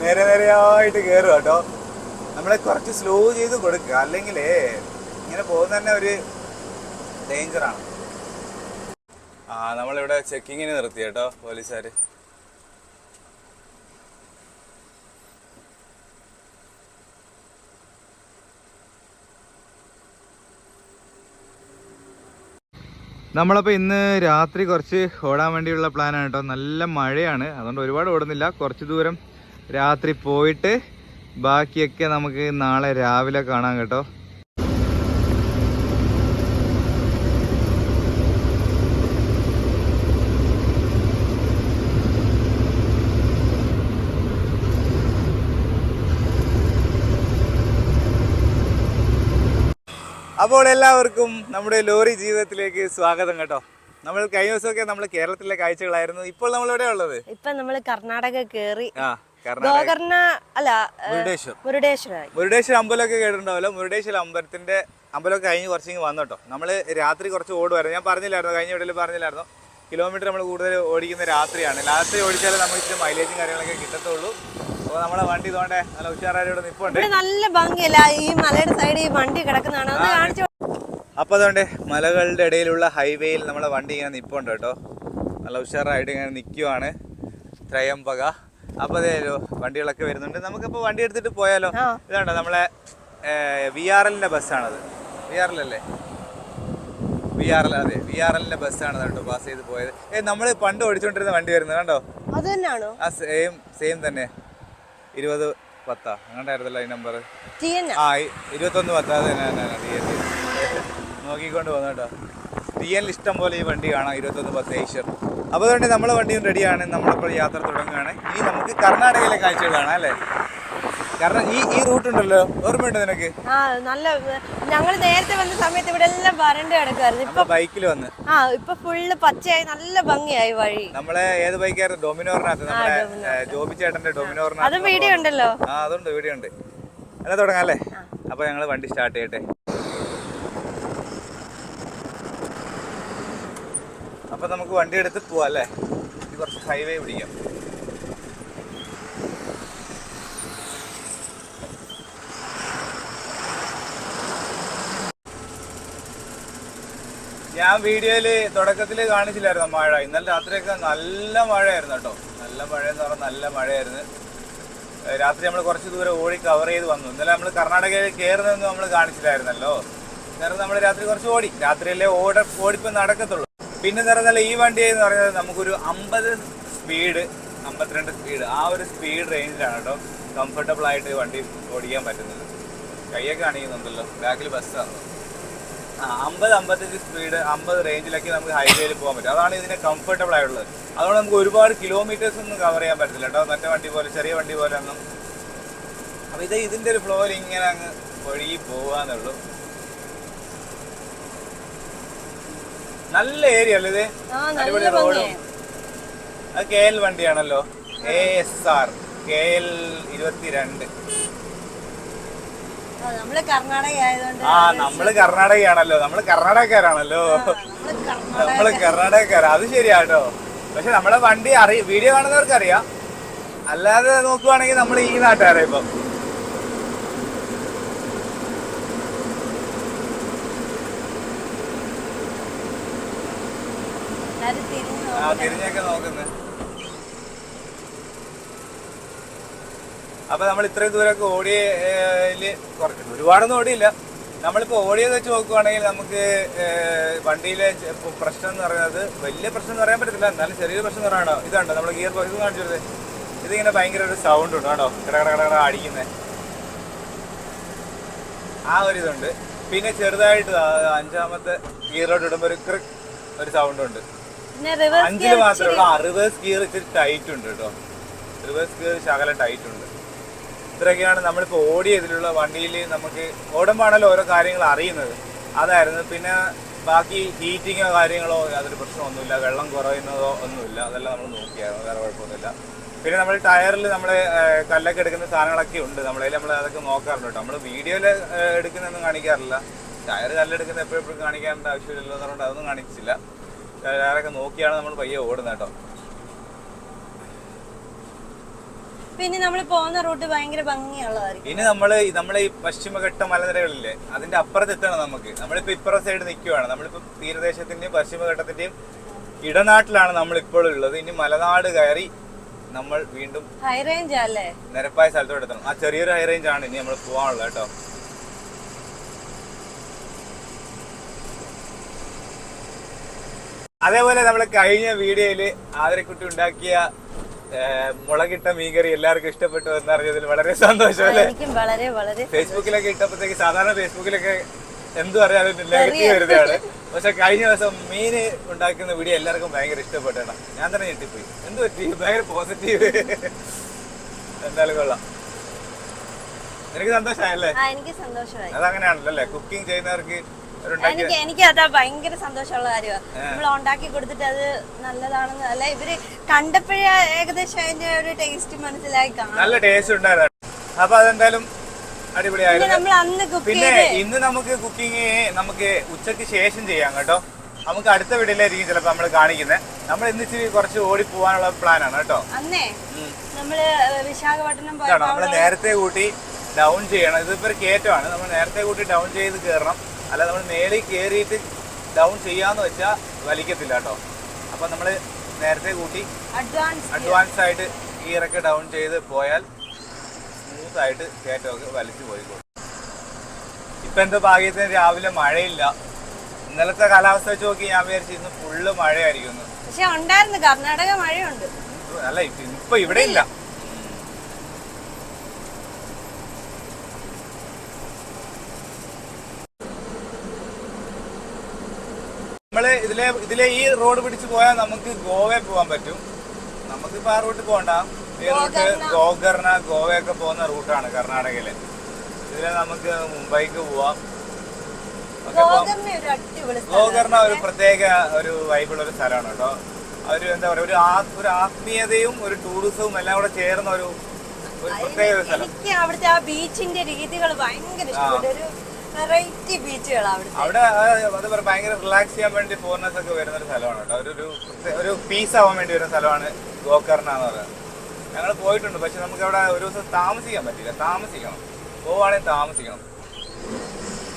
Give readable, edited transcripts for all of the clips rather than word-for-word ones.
നേരെയായിട്ട് കയറുക കേട്ടോ. നമ്മളെ കുറച്ച് സ്ലോ ചെയ്ത് കൊടുക്കുക, അല്ലെങ്കിൽ ഇങ്ങനെ പോകുന്ന തന്നെ ഒരു ഡേഞ്ചറാണ്. നമ്മളിവിടെ ചെക്കിങ്ങിന് നിർത്തി കേട്ടോ പോലീസുകാർ. നമ്മളപ്പോൾ ഇന്ന് രാത്രി കുറച്ച് ഓടാൻ വേണ്ടിയുള്ള പ്ലാനാണ് കേട്ടോ. നല്ല മഴയാണ്, അതുകൊണ്ട് ഒരുപാട് ഓടുന്നില്ല. കുറച്ച് ദൂരം രാത്രി പോയിട്ട് ബാക്കിയൊക്കെ നമുക്ക് നാളെ രാവിലെ കാണാം കേട്ടോ. അപ്പോൾ എല്ലാവർക്കും നമ്മുടെ ലോറി ജീവിതത്തിലേക്ക് സ്വാഗതം കേട്ടോ. നമ്മൾ കഴിഞ്ഞ ദിവസമൊക്കെ നമ്മൾ കേരളത്തിലെ കാഴ്ചകളായിരുന്നു. ഇപ്പോൾ നമ്മൾ എവിടെയാ ഉള്ളത്? ഇപ്പൊ നമ്മള് കർണാടക കേറി മുരുടേശ്വര അമ്പലമൊക്കെ കേട്ടിട്ടുണ്ടാവല്ലോ. മുരുടേശ്വര അമ്പലമൊക്കെ കഴിഞ്ഞ് കുറച്ചിങ്ങ് വന്നു കേട്ടോ. നമ്മള് രാത്രി കുറച്ച് ഓടുമായിരുന്നു. ഞാൻ പറഞ്ഞില്ലായിരുന്നു, കഴിഞ്ഞ വീട്ടിൽ പറഞ്ഞില്ലായിരുന്നു, കിലോമീറ്റർ നമ്മൾ കൂടുതൽ ഓടിക്കുന്ന രാത്രിയാണ്. രാത്രി ഓടിച്ചാലേ നമുക്ക് ഇച്ചിരി മൈലേജും കാര്യങ്ങളൊക്കെ കിട്ടത്തുള്ളൂ. അപ്പോൾ നമ്മളെ വണ്ടി ഇതുകൊണ്ട് നല്ല ഉഷാറായിട്ട് നിൽപ്പുണ്ട്. നല്ല ഭംഗിയല്ല ഈ മലയുടെ സൈഡ് ഈ വണ്ടി കിടക്കുന്നതാണ്. അപ്പോൾ അതുകൊണ്ട് മലകളുടെ ഇടയിലുള്ള ഹൈവേയിൽ നമ്മളെ വണ്ടി ഇങ്ങനെ നിൽപ്പുണ്ട് കേട്ടോ. നല്ല ഉഷാറായിട്ട് ഇങ്ങനെ നിൽക്കുവാണ് ത്രയംബക. അപ്പോൾ അതേ വണ്ടികളൊക്കെ വരുന്നുണ്ട്. നമുക്കിപ്പോൾ വണ്ടി എടുത്തിട്ട് പോയാലോ? ഇതാണ്ടോ നമ്മളെ VRL ബസ്സാണത്. VRL അല്ലേ? അതെ, VRL ബസ്സാണ് കേട്ടോ പാസ് ചെയ്ത് പോയത്. നമ്മൾ പണ്ട് ഓടിച്ചുകൊണ്ടിരുന്ന വണ്ടി വരുന്നത് കണ്ടോ? അത് തന്നെയാണോ? ആ സെയിം തന്നെ. 2010 അങ്ങോട്ടായിരുന്നല്ലോ ഈ നമ്പർ. 2110. അത് തന്നെ നോക്കിക്കൊണ്ട് പോകുന്നു കേട്ടോ. TN ഇഷ്ടം പോലെ ഈ വണ്ടി കാണാം. 2110 ഏഷ്യർ. അപ്പോൾ അതുകൊണ്ട് നമ്മളെ വണ്ടിയും റെഡിയാണ്. നമ്മളിപ്പോൾ യാത്ര തുടങ്ങുകയാണ്. ഇനി നമുക്ക് കർണാടകയിലെ കാഴ്ചകൾ കാണാം അല്ലേ? കാരണം ഈ റൂട്ട് ഉണ്ടല്ലോ, ഓർമ്മയുണ്ടോ നിനക്ക്? നല്ല ഞങ്ങൾ നേരത്തെ വന്ന സമയത്ത് ഇവിടെ എല്ലാം വരണ്ട് കിടക്കുമായിരുന്നു. ഇപ്പൊ ബൈക്കിൽ വന്ന് ഇപ്പൊ ഫുള്ള് പച്ചയായി നല്ല ഭംഗിയായി വഴി. നമ്മളെ ഏത് ബൈക്കായിരുന്നു? ഡൊമിനോറിനകത്ത്, നമ്മുടെ ജോബി ചേട്ടന്റെ ഡൊമിനോറിനകത്ത്. അത് വീഡിയോ ഉണ്ടല്ലോ. അതുണ്ട്, വീഡിയോ ഉണ്ട്. എന്നാ തുടങ്ങാം അല്ലേ? അപ്പൊ ഞങ്ങൾ വണ്ടി സ്റ്റാർട്ട് ചെയ്യട്ടെ. അപ്പൊ നമുക്ക് വണ്ടി എടുത്ത് പോവാം അല്ലേ? ഇത് കുറച്ച് ഹൈവേ പിടിക്കാം. ഞാൻ വീഡിയോയില് തുടക്കത്തിൽ കാണിച്ചില്ലായിരുന്നു മഴ. ഇന്നലെ രാത്രിയൊക്കെ നല്ല മഴയായിരുന്നു കേട്ടോ. നല്ല മഴയെന്ന് പറഞ്ഞാൽ നല്ല മഴയായിരുന്നു. രാത്രി നമ്മൾ കുറച്ച് ദൂരം ഓടി കവർ ചെയ്ത് വന്നു. ഇന്നലെ നമ്മൾ കർണാടകയിൽ കയറുന്നതൊന്നും നമ്മൾ കാണിച്ചില്ലായിരുന്നല്ലോ. കാരണം നമ്മൾ രാത്രി കുറച്ച് ഓടി. രാത്രിയല്ലേ ഓടിപ്പം നടക്കത്തുള്ളൂ. പിന്നെ നിറഞ്ഞാൽ ഈ വണ്ടി എന്ന് പറയുന്നത് നമുക്കൊരു 50 സ്പീഡ് 52 സ്പീഡ് ആ ഒരു സ്പീഡ് റേഞ്ചിലാണ് കേട്ടോ കംഫർട്ടബിൾ ആയിട്ട് വണ്ടി ഓടിക്കാൻ പറ്റുന്നത്. കൈയൊക്കെ കാണിക്കുന്നുണ്ടല്ലോ, ബാക്കിൽ ബസ്സാണ്. 50-55 സ്പീഡ് 50 റേഞ്ചിലൊക്കെ നമുക്ക് ഹൈവേയിൽ പോകാൻ പറ്റും. അതാണ് ഇതിനെ കംഫർട്ടബിൾ ആയിട്ടുള്ളത്. അതുകൊണ്ട് നമുക്ക് ഒരുപാട് കിലോമീറ്റേഴ്സ് ഒന്നും കവർ ചെയ്യാൻ പറ്റത്തില്ല കേട്ടോ, മറ്റേ വണ്ടി പോലെ, ചെറിയ വണ്ടി പോലെ ഒന്നും. അപ്പോൾ ഇതിൻ്റെ ഒരു ഫ്ലോയിൽ ഇങ്ങനെ അങ്ങ് ഒഴുകി പോകാന്നുള്ളൂ. നല്ല ഏരിയ അല്ലേ ഇത്? അടിപൊളി റോഡും. അത് KL വണ്ടിയാണല്ലോ, ASR KL 22. നമ്മള് കർണാടകയാണല്ലോ, നമ്മള് കർണാടകക്കാരാണല്ലോ. നമ്മള് കർണാടകക്കാരാ, അത് ശരിയാട്ടോ. പക്ഷെ നമ്മളെ വണ്ടി വീഡിയോ കാണുന്നവർക്ക് അറിയാം. അല്ലാതെ നോക്കുവാണെങ്കിൽ നമ്മൾ ഈ നാട്ടുകാരാ. ഇപ്പം തിരിഞ്ഞൊക്കെ നോക്കുന്നത്. അപ്പൊ നമ്മൾ ഇത്രയും ദൂരമൊക്കെ ഓടിയതില് കുറച്ച് ഒരുപാടൊന്നും ഓടിയില്ല. നമ്മളിപ്പോൾ ഓടിയത് വെച്ച് നോക്കുവാണെങ്കിൽ നമുക്ക് വണ്ടിയിലെ പ്രശ്നം എന്ന് പറയുന്നത് വലിയ പ്രശ്നം എന്ന് പറയാൻ പറ്റത്തില്ല, എന്നാലും ചെറിയൊരു പ്രശ്നം എന്ന് പറയണോ. ഇതുണ്ടോ നമ്മുടെ ഗിയർ ബോക്സ് കാണിച്ചത്? ഇതിങ്ങനെ ഭയങ്കര ഒരു സൗണ്ട് ഉണ്ട് കേട്ടോ, കട അടിക്കുന്നത് ആ ഒരു ഇതുണ്ട്. പിന്നെ ചെറുതായിട്ട് 5ാമത്തെ ഗിയറോട്ട് ഇടുമ്പോൾ ഒരു സൗണ്ട് ഉണ്ട്. 5ല് മാത്രമേ ഉള്ളൂ. റിവേഴ്സ് ഗിയർ ഇച്ചിരി ടൈറ്റ് ഉണ്ട് കേട്ടോ, റിവേഴ്സ് ഗിയർ ശകലം ടൈറ്റ് ഉണ്ട്. ഇത്രയൊക്കെയാണ് നമ്മളിപ്പോൾ ഓടിയതിലുള്ള വണ്ടിയിൽ. നമുക്ക് ഓടുമ്പോഴാണല്ലോ ഓരോ കാര്യങ്ങൾ അറിയുന്നത്, അതായിരുന്നു. പിന്നെ ബാക്കി ഹീറ്റിങ്ങോ കാര്യങ്ങളോ യാതൊരു പ്രശ്നമൊന്നുമില്ല, വെള്ളം കുറയുന്നതോ ഒന്നുമില്ല, അതെല്ലാം നമ്മൾ നോക്കിയായിരുന്നു, വേറെ കുഴപ്പമൊന്നുമില്ല. പിന്നെ നമ്മൾ ടയറിൽ നമ്മൾ കല്ലൊക്കെ എടുക്കുന്ന സാധനങ്ങളൊക്കെ ഉണ്ട്, നമ്മൾ അതൊക്കെ നോക്കാറുണ്ട് കേട്ടോ. നമ്മൾ വീഡിയോയിൽ എടുക്കുന്നതൊന്നും കാണിക്കാറില്ല. ടയർ കല്ലെടുക്കുന്ന എപ്പോഴും കാണിക്കേണ്ട ആവശ്യമില്ലല്ലോ എന്ന് പറഞ്ഞിട്ട് അതൊന്നും കാണിച്ചില്ല. ടയറൊക്കെ നോക്കിയാണ് നമ്മൾ പയ്യെ ഓടുന്നത് കേട്ടോ. പിന്നെ നമ്മൾ പോകുന്ന റൂട്ട് ഭയങ്കര ഭംഗിയുള്ളതായിരിക്കും. ഇനി നമ്മളെ ഈ പശ്ചിമഘട്ട മലനിരകളില്ലേ അതിന്റെ അപ്പുറത്ത് എത്തണം നമുക്ക്. നമ്മളിപ്പോ ഇപ്പുറ സൈഡ് നിൽക്കുവാണ്. നമ്മളിപ്പോ തീരദേശത്തിന്റെയും പശ്ചിമഘട്ടത്തിന്റെയും ഇടനാട്ടിലാണ് നമ്മൾ ഇപ്പോൾ ഉള്ളത്. ഇനി മലനാട് കയറി നമ്മൾ വീണ്ടും ഹൈ റേഞ്ച് അല്ലേ, നിരപ്പായ സ്ഥലത്തോട്ട് എത്തണം. ആ ചെറിയൊരു ഹൈ റേഞ്ച് ആണ് ഇനി നമ്മൾ പോകാനുള്ളത് കേട്ടോ. അതേപോലെ നമ്മൾ കഴിഞ്ഞ വീഡിയോയില് ആതിരക്കുട്ടി ഉണ്ടാക്കിയ മുളകിട്ട മീൻകറി എല്ലാവർക്കും ഇഷ്ടപ്പെട്ടു എന്നറിഞ്ഞതിൽ വളരെ സന്തോഷം അല്ലേ. വളരെ വളരെ ഫേസ്ബുക്കിലൊക്കെ ഇട്ടപ്പോഴത്തേക്ക് സാധാരണ ഫേസ്ബുക്കിലൊക്കെ എന്തും അറിയാതെ നെഗറ്റീവ് വരുന്നതാണ്. പക്ഷെ കഴിഞ്ഞ ദിവസം മീൻ ഉണ്ടാക്കുന്ന വീഡിയോ എല്ലാവർക്കും ഭയങ്കര ഇഷ്ടപ്പെട്ടാണ്. ഞാൻ തന്നെ ഞെട്ടിപ്പോയി. എന്ത് പറ്റി, ഭയങ്കര പോസിറ്റീവ്. എന്തായാലും കൊള്ളാം. എനിക്ക് സന്തോഷമായല്ലേ? എനിക്ക് സന്തോഷമായി. അതങ്ങനെയാണല്ലോ അല്ലേ, കുക്കിംഗ് ചെയ്യുന്നവർക്ക് എനിക്ക് അതാ ഭയങ്കര സന്തോഷമുള്ള കാര്യമാണ്. നമ്മൾ ഉണ്ടാക്കി കൊടുത്തിട്ട് അത് നല്ലതാണെന്ന് അല്ല, ഇവര് കണ്ടപ്പോഴേ ഏകദേശം അതിന്റെ ഒരു ടേസ്റ്റ് മനസ്സിലായി കാണാം. നല്ല ടേസ്റ്റ് ഉണ്ടായിരുന്നു. അപ്പൊ അതെന്തായാലും അടിപൊളിയായിരുന്നു. പിന്നെ ഇന്ന് നമുക്ക് കുക്കിംഗ് നമുക്ക് ഉച്ചക്ക് ശേഷം ചെയ്യാം കേട്ടോ. നമുക്ക് അടുത്ത വീട്ടിലായിരിക്കും ചിലപ്പോ നമ്മൾ കാണിക്കുന്നത്. നമ്മൾ ഇന്ന് ഇച്ചിരി കുറച്ച് ഓടി പോകാനുള്ള പ്ലാനാണ് കേട്ടോ. അന്നേ നമ്മള് വിശാഖപട്ടണം നമ്മള് നേരത്തെ കൂട്ടി ഡൗൺ ചെയ്യണം. ഇതിപ്പോ ഒരു കയറ്റമാണ്. നമ്മൾ നേരത്തെ കൂട്ടി ഡൗൺ ചെയ്ത് കയറണം. അല്ല നമ്മൾ മേളിൽ കയറിയിട്ട് ഡൗൺ ചെയ്യാന്ന് വെച്ചാൽ വലിക്കത്തില്ല കേട്ടോ. അപ്പൊ നമ്മൾ നേരത്തെ കൂട്ടി അഡ്വാൻസ് ആയിട്ട് ഗിയറൊക്കെ ഡൗൺ ചെയ്ത് പോയാൽ സ്മൂത്ത് ആയിട്ട് കയറ്റമൊക്കെ വലിച്ചു പോയിക്കോളും. ഇപ്പൊ എന്തോ ഭാഗ്യത്തിന് രാവിലെ മഴയില്ല. ഇന്നലത്തെ കാലാവസ്ഥ വെച്ച് നോക്കി ഞാൻ വിചാരിച്ചിരുന്നു ഫുള്ള് മഴയായിരിക്കും. പക്ഷെ ഉണ്ടായിരുന്നു, കർണാടക മഴയുണ്ട്. അല്ല ഇപ്പൊ ഇവിടെ ഇല്ല. നമ്മള് ഇതിലെ ഈ റോഡ് പിടിച്ച് പോയാൽ നമുക്ക് ഗോവയിൽ പോകാൻ പറ്റും. നമുക്കിപ്പോ ആ റൂട്ട് പോകണ്ട. ഈ റൂട്ട് ഗോകർണ ഗോവയൊക്കെ പോകുന്ന റൂട്ടാണ് കർണാടകയില്. ഇതിലെ നമുക്ക് മുംബൈക്ക് പോവാം. ഗോകർണ ഒരു പ്രത്യേക ഒരു വൈബുള്ള ഒരു സ്ഥലമാണ് കേട്ടോ. ഒരു എന്താ പറയാ, ഒരു ആത്മീയതയും ഒരു ടൂറിസവും എല്ലാം കൂടെ ചേർന്ന ഒരു പ്രത്യേക ഒരു സ്ഥലം. എനിക്ക് അവിടുത്തെ ആ ബീച്ചിന്റെ രീതികൾ ഭയങ്കര ഇഷ്ടപ്പെട്ടു. വെറൈറ്റി ബീച്ചുകളാണ് അവിടെ. അത് ഭയങ്കര റിലാക്സ് ചെയ്യാൻ വേണ്ടി ഫോറിനേഴ്സ് ഒക്കെ വരുന്ന ഒരു സ്ഥലമാണ് കേട്ടോ. ഒരു പീസ് ആവാൻ വേണ്ടി വരുന്ന സ്ഥലമാണ് ഗോകർണ എന്ന് പറയുന്നത്. ഞങ്ങൾ പോയിട്ടുണ്ട്. പക്ഷെ നമുക്ക് അവിടെ ഒരു ദിവസം താമസിക്കാൻ പറ്റില്ല. താമസിക്കണം, പോവാണെങ്കിൽ താമസിക്കണം.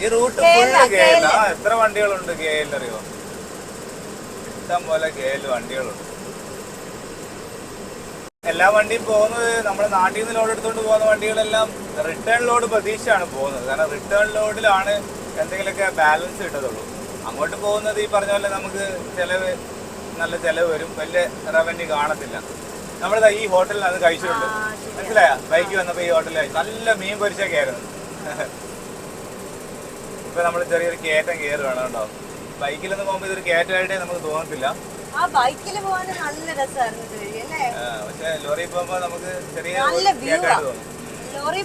ഈ റൂട്ട് ഫുള്ള് ഗേൽ. എത്ര വണ്ടികളുണ്ട് ഗേലിൽ അറിയോ? ഇഷ്ടം പോലെ ഗേൽ വണ്ടികളുണ്ട്. എല്ലാ വണ്ടിയും പോകുന്നത് നമ്മുടെ നാട്ടിൽ നിന്ന് ലോഡ് എടുത്തുകൊണ്ട് പോകുന്ന വണ്ടികളെല്ലാം റിട്ടേൺ ലോഡ് പ്രതീക്ഷയാണ് പോകുന്നത്. കാരണം റിട്ടേൺ ലോഡിലാണ് എന്തെങ്കിലുമൊക്കെ ബാലൻസ് കിട്ടത്തുള്ളൂ. അങ്ങോട്ട് പോകുന്നത് ഈ പറഞ്ഞ പോലെ നമുക്ക് നല്ല ചെലവ് വരും, വലിയ റവന്യൂ കാണത്തില്ല. നമ്മളിതാ ഈ ഹോട്ടലിൽ അത് കഴിച്ചിട്ടുണ്ട്. മനസ്സിലായ? ബൈക്ക് വന്നപ്പോൾ ഈ ഹോട്ടലിൽ കഴിച്ചു. നല്ല മീൻ പൊരിച്ചൊക്കെ ആയിരുന്നു. ഇപ്പൊ നമ്മൾ ചെറിയൊരു കയറ്റം കയറുകയാണ് കേട്ടോ. ബൈക്കിലൊന്നും പോകുമ്പോൾ ഇതൊരു കയറ്റമായിട്ടേ നമുക്ക് തോന്നത്തില്ല. പക്ഷെ ലോറി പോകുമ്പോ നമുക്ക് ചെറിയ തോന്നും. ലോറി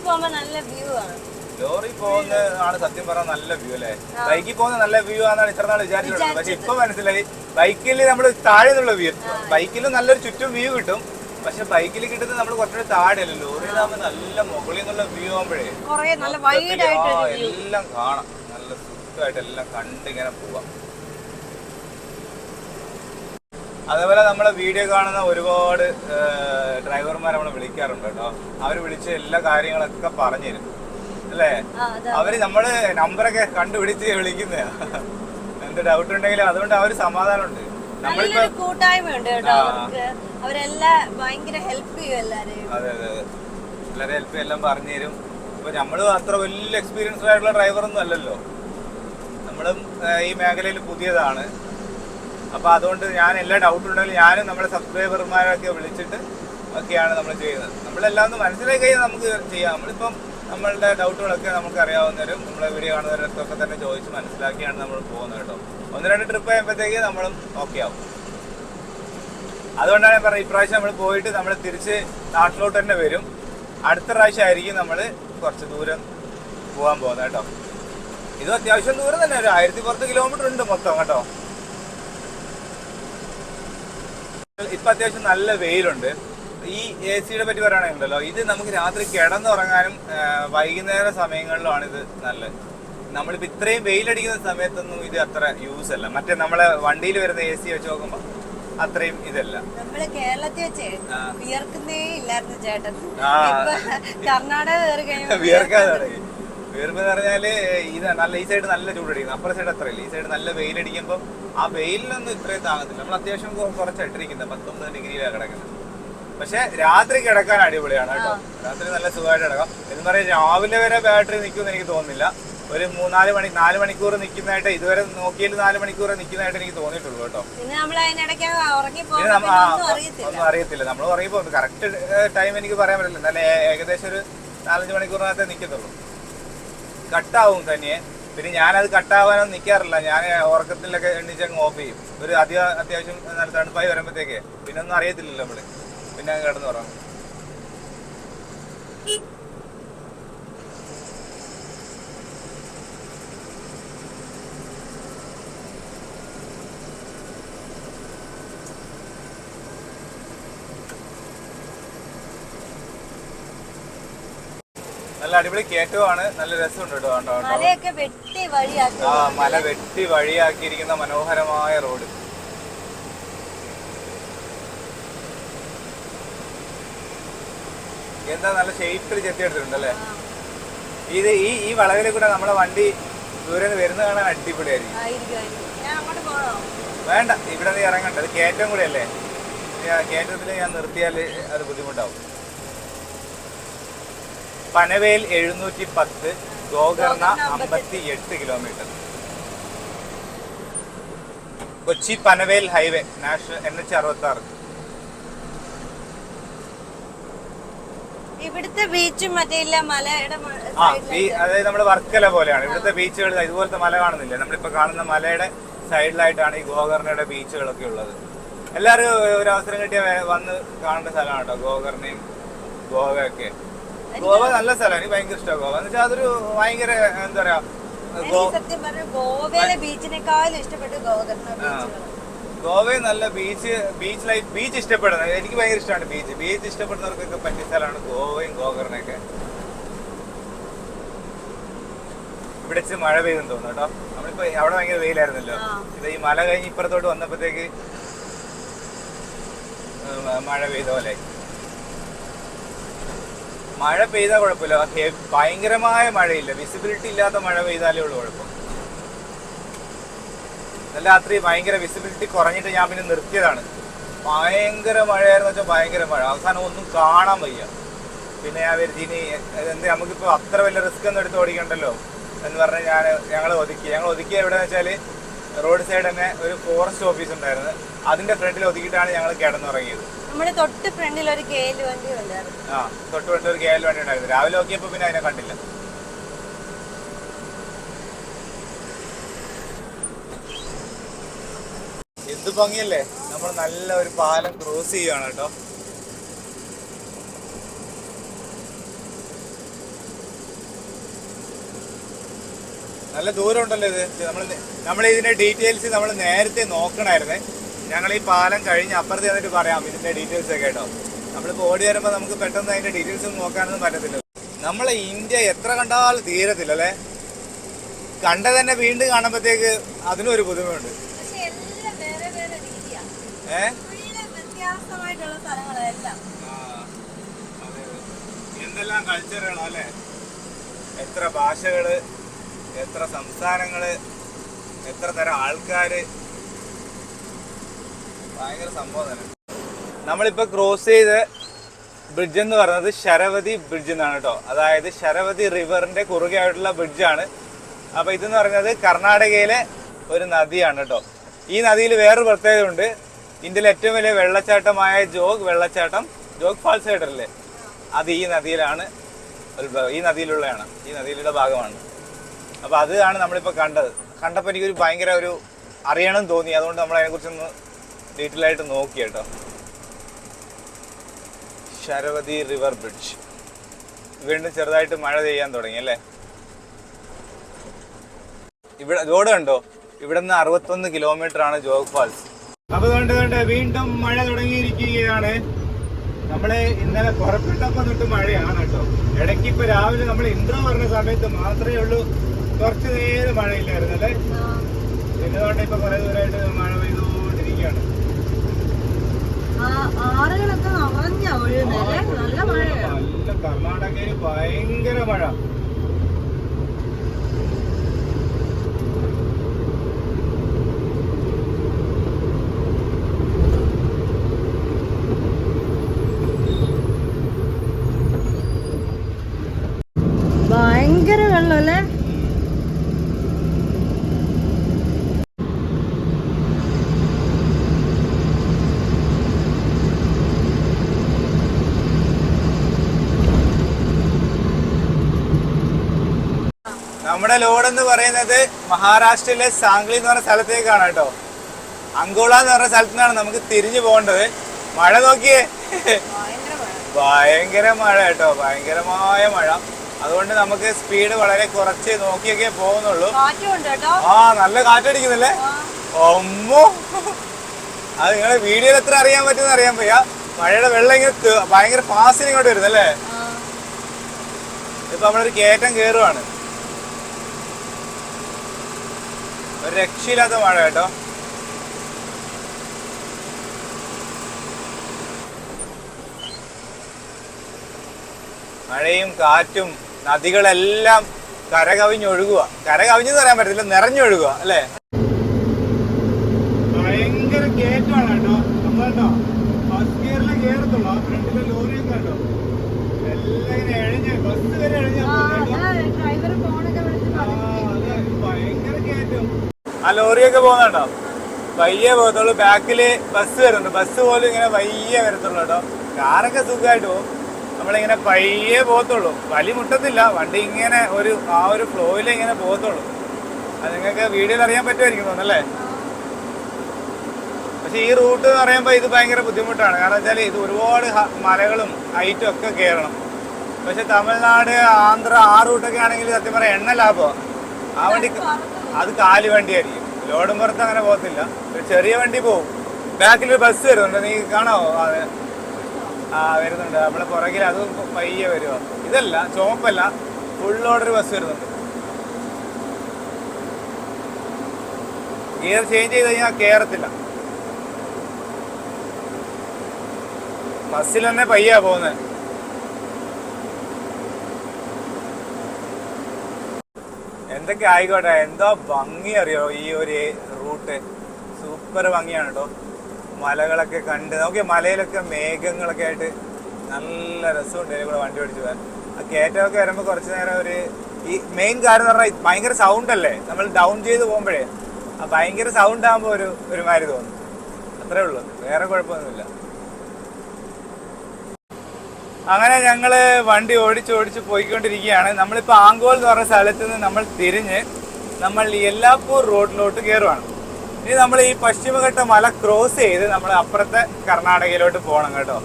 പോകുന്നതാണ് സത്യം പറഞ്ഞാൽ നല്ല വ്യൂ അല്ലേ. ബൈക്കിൽ പോകുന്ന നല്ല വ്യൂ ആണെന്നാണ് ഇത്ര നാൾ വിചാരിച്ചിട്ടുള്ളത്. പക്ഷെ ഇപ്പൊ മനസ്സിലായി ബൈക്കിൽ നമ്മൾ താഴെ നിന്നുള്ള വ്യൂ. ബൈക്കിൽ നല്ലൊരു ചുറ്റും വ്യൂ കിട്ടും. പക്ഷെ ബൈക്കിൽ കിട്ടുന്നത് നമ്മൾ കുറച്ചുകൂടി താഴെയല്ലോ. ലോറിയിലാകുമ്പോൾ നല്ല മുകളിൽ നിന്നുള്ള വ്യൂ ആകുമ്പോഴേ എല്ലാം കാണാം. നല്ല സുഖമായിട്ട് എല്ലാം കണ്ടിങ്ങനെ പോവാം. അതേപോലെ നമ്മളെ വീഡിയോ കാണുന്ന ഒരുപാട് ഡ്രൈവർമാർ നമ്മളെ വിളിക്കാറുണ്ട് കേട്ടോ. അവർ വിളിച്ച് എല്ലാ കാര്യങ്ങളൊക്കെ പറഞ്ഞുതരും അല്ലേ. അവര് നമ്മള് നമ്പറൊക്കെ കണ്ടുപിടിച്ച് വിളിക്കുന്നതാ. എന്ത് ഡൗട്ട് ഉണ്ടെങ്കിലും അതുകൊണ്ട് അവര് സമാധാനമുണ്ട്. നമ്മളിപ്പോ കൂട്ടായ്മയുണ്ട് കേട്ടോ. അവരെല്ലാം ഭയങ്കര ഹെൽപ്പ് ചെയ്യും എല്ലാരെയും. അതെ അതെ അതെ, എല്ലാവരും ഹെൽപ്പ് എല്ലാം പറഞ്ഞു തരും. ഇപ്പൊ നമ്മള് അത്ര വലിയ എക്സ്പീരിയൻസ്ഡ് ആയിട്ടുള്ള ഡ്രൈവറൊന്നും അല്ലല്ലോ. നമ്മളും ഈ മേഖലയിൽ പുതിയതാണ്. അപ്പൊ അതുകൊണ്ട് ഞാൻ എല്ലാ ഡൗട്ട് ഉണ്ടെങ്കിലും ഞാനും നമ്മുടെ സബ്സ്ക്രൈബർമാരൊക്കെ വിളിച്ചിട്ട് ഒക്കെയാണ് നമ്മൾ ചെയ്യുന്നത്. നമ്മളെല്ലാം ഒന്ന് മനസ്സിലാക്കി കഴിഞ്ഞാൽ നമുക്ക് ചെയ്യാം. നമ്മളിപ്പം നമ്മളുടെ ഡൗട്ടുകളൊക്കെ നമുക്ക് അറിയാവുന്നവരും നമ്മളെ വീഡിയോ കാണുന്നവരൊക്കെ തന്നെ ചോദിച്ച് മനസ്സിലാക്കിയാണ് നമ്മൾ പോകുന്നത് കേട്ടോ. 1-2 ട്രിപ്പ് കഴിയുമ്പോഴത്തേക്ക് നമ്മളും ഓക്കെ ആവും. അതുകൊണ്ടാണ് ഞാൻ പറഞ്ഞത് ഇപ്രാവശ്യം നമ്മൾ പോയിട്ട് നമ്മൾ തിരിച്ച് നാട്ടിലോട്ട് തന്നെ വരും. അടുത്ത പ്രാവശ്യം ആയിരിക്കും നമ്മൾ കുറച്ച് ദൂരം പോകാൻ പോകുന്നത് കേട്ടോ. ഇത് അത്യാവശ്യം ദൂരം തന്നെ, ഒരു 1010 കിലോമീറ്റർ ഉണ്ട് മൊത്തം കേട്ടോ. ഇപ്പൊ അത്യാവശ്യം നല്ല വെയിലുണ്ട്. ഈ AC-യുടെ പറ്റി പറയുകയാണെങ്കിലോ, ഇത് നമുക്ക് രാത്രി കിടന്നുറങ്ങാനും വൈകുന്നേര സമയങ്ങളിലുമാണ് ഇത് നല്ലത്. നമ്മളിപ്പോൾ ഇത്രയും വെയിലടിക്കുന്ന സമയത്തൊന്നും ഇത് അത്ര യൂസ് അല്ല. മറ്റേ നമ്മളെ വണ്ടിയിൽ വരുന്ന AC വെച്ച് നോക്കുമ്പോൾ അത്രയും ഇതല്ല. നമ്മള് കേരളത്തിൽ വെച്ച് വിയർക്കുന്നേ ഇല്ലായിരുന്നു ചേട്ടൻ. ആ കർണാടക കയറി കഴിയുമ്പോ വിയർക്കാതെ തുടങ്ങി. വിയർപ്പ് പറഞ്ഞാല് ഇത് നല്ല ഈ സൈഡ് നല്ല ചൂടടിക്കുന്നു, അപ്പുറ സൈഡ് അത്രയില്ല. ഈ സൈഡ് നല്ല വെയിലടിക്കുമ്പോൾ ആ വെയിലിനൊന്നും ഇത്രയും താങ്ങത്തില്ല. നമ്മൾ അത്യാവശ്യം കുറച്ചിട്ടിരിക്കുന്നത് 19 ഡിഗ്രിയിലാണ് കിടക്കുന്നത്. പക്ഷെ രാത്രി കിടക്കാൻ അടിപൊളിയാണ് കേട്ടോ. രാത്രി നല്ല സുഖമായിട്ട് കിടക്കാം. എന്ന് പറയാൻ രാവിലെ വരെ ബാറ്ററി നിൽക്കുമെന്ന് എനിക്ക് തോന്നുന്നില്ല. ഒരു 4 മണിക്കൂർ നിൽക്കുന്നതായിട്ട് ഇതുവരെ നോക്കിയാൽ 4 മണിക്കൂർ നിൽക്കുന്നതായിട്ട് എനിക്ക് തോന്നിയിട്ടുള്ളൂ കേട്ടോ. ഒന്നും അറിയത്തില്ല. നമ്മൾ ഉറങ്ങിപ്പോ കറക്റ്റ് ടൈം എനിക്ക് പറയാൻ പറ്റില്ല. എന്നാലും ഏകദേശം ഒരു 4-5 മണിക്കൂറിനകത്തേ നിൽക്കത്തുള്ളൂ. കട്ടാവും തന്നെയെ. പിന്നെ ഞാനത് കട്ടാവാനൊന്നും നിൽക്കാറില്ല. ഞാൻ ഉറക്കത്തിലൊക്കെ എണ്ണിച്ചങ്ങ് ഓഫ് ചെയ്യും. ഒരു അത്യാവശ്യം നല്ല തണുപ്പായി വരുമ്പോഴത്തേക്ക് പിന്നെ ഒന്നും അറിയത്തില്ലല്ലോ നമ്മള്. പിന്നെ കിടന്ന് ഉറങ്ങും. നല്ല അടിപൊളി കയറ്റമാണ്. നല്ല രസമുണ്ട് കേട്ടോ. ആ മല വെട്ടി വഴിയാക്കിയിരിക്കുന്ന മനോഹരമായ റോഡ്. എന്താ നല്ല ഷേപ്പിൽ ചെത്തിയെടുത്തിട്ടുണ്ടല്ലേ. ഇത് ഈ വളവിലെ കൂടെ നമ്മളെ വണ്ടി ദൂരെ നിന്ന് വരുന്ന കാണാൻ അടിപൊളിയായിരിക്കും. വേണ്ട, ഇവിടെ നീ ഇറങ്ങണ്ട. അത് കയറ്റം കൂടെ അല്ലേ. കയറ്റത്തിൽ ഞാൻ നിർത്തിയാൽ അത് ബുദ്ധിമുട്ടാവും. Panvel 710, Gokarna 58 kilometre. Kochi Panvel highway national NH 66. ഇവിടുത്തെ ബീച്ചും മറ്റേ മലയുടെ അതായത് നമ്മുടെ വർക്കല പോലെയാണ് ഇവിടുത്തെ ബീച്ചുകൾ. ഇതുപോലത്തെ മല കാണുന്നില്ല. നമ്മളിപ്പോ കാണുന്ന മലയുടെ സൈഡിലായിട്ടാണ് ഈ ഗോകർണയുടെ ബീച്ചുകളൊക്കെ ഉള്ളത്. എല്ലാവരും ഒരു അവസരം കിട്ടിയ വന്ന് കാണേണ്ട സ്ഥലമാണ് കേട്ടോ ഗോകർണയും ഗോവയൊക്കെ. ഗോവ നല്ല സ്ഥലമാണ്. എനിക്ക് ഭയങ്കര ഇഷ്ടമാണ് ഗോവ. എന്ന് വെച്ചാൽ അതൊരു ഭയങ്കര എന്താ പറയാ, ഗോവയിലെ ബീച്ചിനേക്കാളും ഇഷ്ടപ്പെട്ടു ഗോവയിൽ നല്ല ബീച്ച് ലൈഫ്. ബീച്ച് ഇഷ്ടപ്പെടുന്നത് എനിക്ക് ഭയങ്കര ഇഷ്ടമാണ്. ബീച്ച് ഇഷ്ടപ്പെടുന്നവർക്കൊക്കെ പറ്റിയ സ്ഥലമാണ് ഗോവയും ഗോകർണയൊക്കെ. ഇവിടെ മഴ പെയ്തെന്ന് തോന്നുന്നു കേട്ടോ. നമ്മളിപ്പോ അവിടെ ഭയങ്കര വെയിലായിരുന്നല്ലോ. ഇത് ഈ മല കഴിഞ്ഞ് ഇപ്പുറത്തോട്ട് വന്നപ്പോഴത്തേക്ക് മഴ പെയ്ത പോലെ. മഴ പെയ്താൽ കുഴപ്പമില്ല. ഭയങ്കരമായ മഴയില്ല, വിസിബിലിറ്റി ഇല്ലാത്ത മഴ പെയ്താലേ ഉള്ളൂ കുഴപ്പം. നല്ല രാത്രി ഭയങ്കര വിസിബിലിറ്റി കുറഞ്ഞിട്ട് ഞാൻ പിന്നെ നിർത്തിയതാണ്. ഭയങ്കര മഴയായിരുന്നു വെച്ചാൽ ഭയങ്കര മഴ. അവസാനം ഒന്നും കാണാൻ വയ്യ. പിന്നെ ഞാൻ വിചാരിച്ചു ഇനി എന്ത് നമുക്കിപ്പോൾ അത്ര വലിയ റിസ്ക് ഒന്നും എടുത്ത് ഓടിക്കണ്ടല്ലോ എന്ന് പറഞ്ഞാൽ ഞങ്ങൾ ഒതുക്കി എവിടെയെന്ന് വെച്ചാൽ റോഡ് സൈഡ് തന്നെ ഒരു ഫോറസ്റ്റ് ഓഫീസ് ഉണ്ടായിരുന്നു. അതിന്റെ ഫ്രണ്ടിൽ ഒതുക്കിയിട്ടാണ് ഞങ്ങൾ കിടന്നുറങ്ങിയത്. തൊട്ട് ഫ്രണ്ടിൽ ഒരു KL വണ്ടി ഉണ്ടായിരുന്നു. തൊട്ട് ഫ്രണ്ടിൽ ഒരു KL വണ്ടി ഉണ്ടായിരുന്നു. രാവിലെ നോക്കിയപ്പോ പിന്നെ അതിനെ കണ്ടില്ല. എന്ത് ഭംഗിയല്ലേ. നമ്മൾ നല്ല ഒരു പാലം ക്രോസ് ചെയ്യുകയാണ് കേട്ടോ. നല്ല ദൂരം ഉണ്ടല്ലോ ഇത്. നമ്മൾ ഇതിന്റെ ഡീറ്റെയിൽസ് നമ്മൾ നേരത്തെ നോക്കണമായിരുന്നേ. ഞങ്ങൾ ഈ പാലം കഴിഞ്ഞ് അപ്പുറത്ത് ചെന്നിട്ട് പറയാം ഇതിന്റെ ഡീറ്റെയിൽസ് ഒക്കെ കേട്ടോ. നമ്മളിപ്പോൾ ഓടി വരുമ്പോൾ നമുക്ക് പെട്ടെന്ന് അതിന്റെ ഡീറ്റെയിൽസ് ഒന്നും നോക്കാനൊന്നും പറ്റത്തില്ല. നമ്മളെ ഇന്ത്യ എത്ര കണ്ടാലും തീരത്തില്ല അല്ലേ. കണ്ട തന്നെ വീണ്ടും കാണുമ്പോഴത്തേക്ക് അതിനൊരു പുതുമയുണ്ട്. എന്തെല്ലാം കൾച്ചറുകളാ അല്ലേ. എത്ര ഭാഷകള്, എത്ര സംസ്ഥാനങ്ങള്, എത്ര തരം ആൾക്കാര്. ഭയങ്കര സംഭവം തന്നെ. നമ്മളിപ്പോ ക്രോസ് ചെയ്ത് ബ്രിഡ്ജ് എന്ന് പറയുന്നത് ശരവതി ബ്രിഡ്ജ് എന്നാണ് കേട്ടോ. അതായത് ശരവതി റിവറിന്റെ കുറുകെ ആയിട്ടുള്ള ബ്രിഡ്ജാണ്. അപ്പൊ ഇതെന്ന് പറയുന്നത് കർണാടകയിലെ ഒരു നദിയാണ് കേട്ടോ. ഈ നദിയിൽ വേറൊരു പ്രത്യേകത ഉണ്ട്. ഇന്ത്യയിലെ ഏറ്റവും വലിയ വെള്ളച്ചാട്ടമായ ജോഗ് ഫാൾസ് കേട്ടില്ലേ, അത് ഈ നദിയിലാണ്, ഈ നദിയിലുള്ളതാണ്, ഈ നദിയിലുള്ള ഭാഗമാണ്. അപ്പൊ അതാണ് നമ്മളിപ്പോ കണ്ടപ്പോൾ എനിക്കൊരു ഭയങ്കര ഒരു അറിയണം തോന്നി. അതുകൊണ്ട് നമ്മൾ അതിനെക്കുറിച്ചൊന്ന് ഡീറ്റെയിൽ ആയിട്ട് നോക്കി കേട്ടോ. ശരവതി റിവർ ബ്രിഡ്ജ്. വീണ്ടും ചെറുതായിട്ട് മഴ പെയ്യാൻ തുടങ്ങി അല്ലേ. ഇവിടെ റോഡ് കണ്ടോ, ഇവിടെ നിന്ന് 61 കിലോമീറ്റർ ആണ് ജോഗ് ഫാൾസ്. അപ്പൊ കണ്ട് വീണ്ടും മഴ തുടങ്ങിയിരിക്കുകയാണ്. നമ്മള് ഇന്നലെ പുറപ്പെട്ടപ്പോ തൊട്ട് മഴയാണ് കേട്ടോ. ഇടയ്ക്ക് ഇപ്പൊ രാവിലെ നമ്മൾ ഇൻട്രോ പറഞ്ഞ സമയത്ത് മാത്രമേ ഉള്ളൂ കുറച്ച് നേരം മഴയില്ലായിരുന്നു അല്ലേ. എന്നതുകൊണ്ട് ഇപ്പൊ കുറെ ദൂരമായിട്ട് മഴ പെയ്തുകൊണ്ടിരിക്കുകയാണ്. ആറുകളൊക്കെ നിറഞ്ഞ ഒഴുകുന്നല്ലേ, നല്ല മഴയാണ്. നല്ല കർണാടകയിൽ ഭയങ്കര മഴ. ഭയങ്കര വെള്ളം അല്ലേ. നമ്മുടെ ലോഡ് എന്ന് പറയുന്നത് മഹാരാഷ്ട്രയിലെ സാംഗ്ലി എന്ന് പറഞ്ഞ സ്ഥലത്തേക്കാണ് കേട്ടോ. അങ്കോള എന്ന് പറഞ്ഞ സ്ഥലത്തു നിന്നാണ് നമുക്ക് തിരിഞ്ഞു പോകേണ്ടത്. മഴ നോക്കിയേ, ഭയങ്കര മഴ കേട്ടോ, ഭയങ്കരമായ മഴ. അതുകൊണ്ട് നമുക്ക് സ്പീഡ് വളരെ കുറച്ച് നോക്കിയൊക്കെ പോകുന്നുള്ളൂ. ആ നല്ല കാറ്റടിക്കുന്നില്ലേ, ഒമ്മോ. അത് നിങ്ങളെ വീഡിയോയിൽ എത്ര അറിയാൻ പറ്റുമെന്ന് അറിയാൻ വയ്യ. മഴയുടെ വെള്ളം ഇങ്ങനെ ഭയങ്കര ഫാസ്റ്റിന് ഇങ്ങോട്ട് വരുന്നല്ലേ. ഇപ്പൊ നമ്മളൊരു കയറ്റം കയറുവാണ്. ഒരു രക്ഷയില്ലാത്ത മഴ കേട്ടോ. മഴയും കാറ്റും നദികളെല്ലാം കരകവിഞ്ഞൊഴുകുക. കരകവിഞ്ഞെന്ന് പറയാൻ പറ്റത്തില്ല, നിറഞ്ഞൊഴുകുക അല്ലേ. ഭയങ്കര കയറ്റമാണ് കേട്ടോ. നമ്മളോ ഫസ്റ്റ് ഗിയറിലെ കയറത്തുള്ളൂ. ആ ഫ്രണ്ടിലെ ലോറിയൊക്കെ കേട്ടോ എല്ലാം ഇങ്ങനെ എഴഞ്ഞ് ബസ് വരെ എഴഞ്ഞ ഭയങ്കര കയറ്റം. ആ ലോറിയൊക്കെ പോകുന്നുണ്ടോ, പയ്യെ പോകത്തുള്ളൂ. ബാക്കില് ബസ് വരുന്നുണ്ട്, ബസ് പോലും ഇങ്ങനെ പയ്യെ വരത്തുള്ളൂ കേട്ടോ. കാറൊക്കെ സുഖമായിട്ട് പോകും, നമ്മളിങ്ങനെ പയ്യെ പോകത്തുള്ളൂ. വലി മുട്ടത്തില്ല, വണ്ടി ഇങ്ങനെ ആ ഒരു ഫ്ലോയിൽ ഇങ്ങനെ പോകത്തുള്ളൂ. അത് നിങ്ങൾക്ക് വീഡിയോയിൽ അറിയാൻ പറ്റുമായിരിക്കും തോന്നല്ലേ. പക്ഷെ ഈ റൂട്ട് എന്ന് പറയുമ്പോൾ ഇത് ഭയങ്കര ബുദ്ധിമുട്ടാണ്. കാരണം വെച്ചാൽ ഇത് ഒരുപാട് മലകളും ഹൈറ്റും ഒക്കെ കയറണം. പക്ഷെ തമിഴ്നാട്, ആന്ധ്ര ആ റൂട്ടൊക്കെ ആണെങ്കിൽ സത്യം പറയാം എണ്ണ ലാഭമാണ്. ആ വണ്ടി അത് കാലി വണ്ടിയായിരിക്കും, ലോഡും പുറത്ത് അങ്ങനെ പോകത്തില്ല. ഒരു ചെറിയ വണ്ടി പോകും. ബാക്കിലൊരു ബസ് വരുന്നുണ്ട്, നീ കാണാമോ? വരുന്നുണ്ട് നമ്മളെ പുറകിൽ, അത് പയ്യെ വരുമോ. ഇതല്ല, ചുവപ്പല്ല, ഫുൾ ഓർഡർ ബസ് വരുന്നുണ്ട്. ഗിയർ ചേഞ്ച് ചെയ്ത് കഴിഞ്ഞാൽ കയറത്തില്ല. ബസ്സിൽ തന്നെ പയ്യാ പോകുന്നത്. എന്തൊക്കെ ആയിക്കോട്ടെ, എന്താ ഭംഗി അറിയോ ഈ ഒരു റൂട്ട്. സൂപ്പർ ഭംഗിയാണ് കേട്ടോ. മലകളൊക്കെ കണ്ട് നോക്കിയ, മലയിലൊക്കെ മേഘങ്ങളൊക്കെ ആയിട്ട് നല്ല രസമുണ്ട് ഇതിൽ കൂടെ വണ്ടി ഓടിച്ചു പോകാൻ. ആ കയറ്റമൊക്കെ വരുമ്പോൾ കുറച്ച് നേരം ഈ മെയിൻ കാര്യം എന്ന് പറഞ്ഞാൽ ഭയങ്കര സൗണ്ട് അല്ലേ. നമ്മൾ ഡൗൺ ചെയ്ത് പോകുമ്പോഴേ ആ ഭയങ്കര സൗണ്ട് ആകുമ്പോൾ ഒരുമാതിരി തോന്നും. അത്രേ ഉള്ളൂ, വേറെ കുഴപ്പമൊന്നുമില്ല. അങ്ങനെ ഞങ്ങള് വണ്ടി ഓടിച്ച് പോയിക്കൊണ്ടിരിക്കുകയാണ്. നമ്മളിപ്പോൾ ആങ്കോൾ എന്ന് പറഞ്ഞ സ്ഥലത്ത് നിന്ന് നമ്മൾ തിരിഞ്ഞ് നമ്മൾ യെല്ലാപ്പൂർ റോഡിലോട്ട് കയറുവാണ്. ഇനി നമ്മൾ ഈ പശ്ചിമഘട്ട മല ക്രോസ് ചെയ്ത് നമ്മൾ അപ്പുറത്തെ കർണാടകയിലോട്ട് പോകണം കേട്ടോ.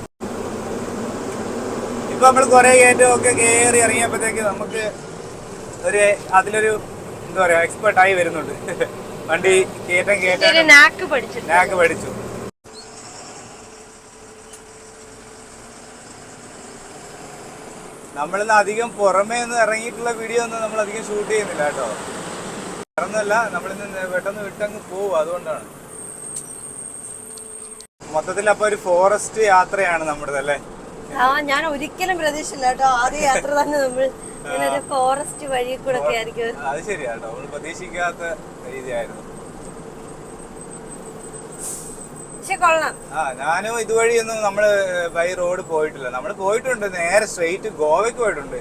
ഇപ്പൊ നമ്മൾ കുറെ കയറ്റമൊക്കെ കയറി ഇറങ്ങിയപ്പോഴത്തേക്ക് നമുക്ക് അതിലൊരു എന്താ പറയാ എക്സ്പെർട്ടായി വരുന്നുണ്ട്. വണ്ടി കയറ്റം നാക്ക് പഠിച്ചു. നമ്മളിന്ന് അധികം പുറമേ ഒന്നും ഇറങ്ങിയിട്ടുള്ള വീഡിയോ ഒന്നും നമ്മൾ അധികം ഷൂട്ട് ചെയ്യുന്നില്ല കേട്ടോ. വേറൊന്നുമല്ല, നമ്മളിന്ന് പെട്ടെന്ന് വിട്ടങ്ങ് പോവും, അതുകൊണ്ടാണ്. മൊത്തത്തിൽ അപ്പൊ ഒരു ഫോറസ്റ്റ് യാത്രയാണ് നമ്മുടേത് അല്ലേ. ഞാൻ ഒരിക്കലും പ്രതീക്ഷിച്ചില്ല കേട്ടോ. ആദ്യ യാത്ര തന്നെ നമ്മൾ ഇങ്ങനെ ഫോറസ്റ്റ് വഴി കൂടെ ഒക്കെ ആയിരിക്കും. അത് ശരിയാട്ടോ, നമ്മൾ പ്രതീക്ഷിക്കാത്ത രീതിയായിരുന്നു. ഞാനും ഇതുവഴിയൊന്നും നമ്മള് ബൈ റോഡ് പോയിട്ടില്ല. നമ്മൾ പോയിട്ടുണ്ട്, നേരെ സ്ട്രെയിറ്റ് ഗോവയ്ക്ക് പോയിട്ടുണ്ട്.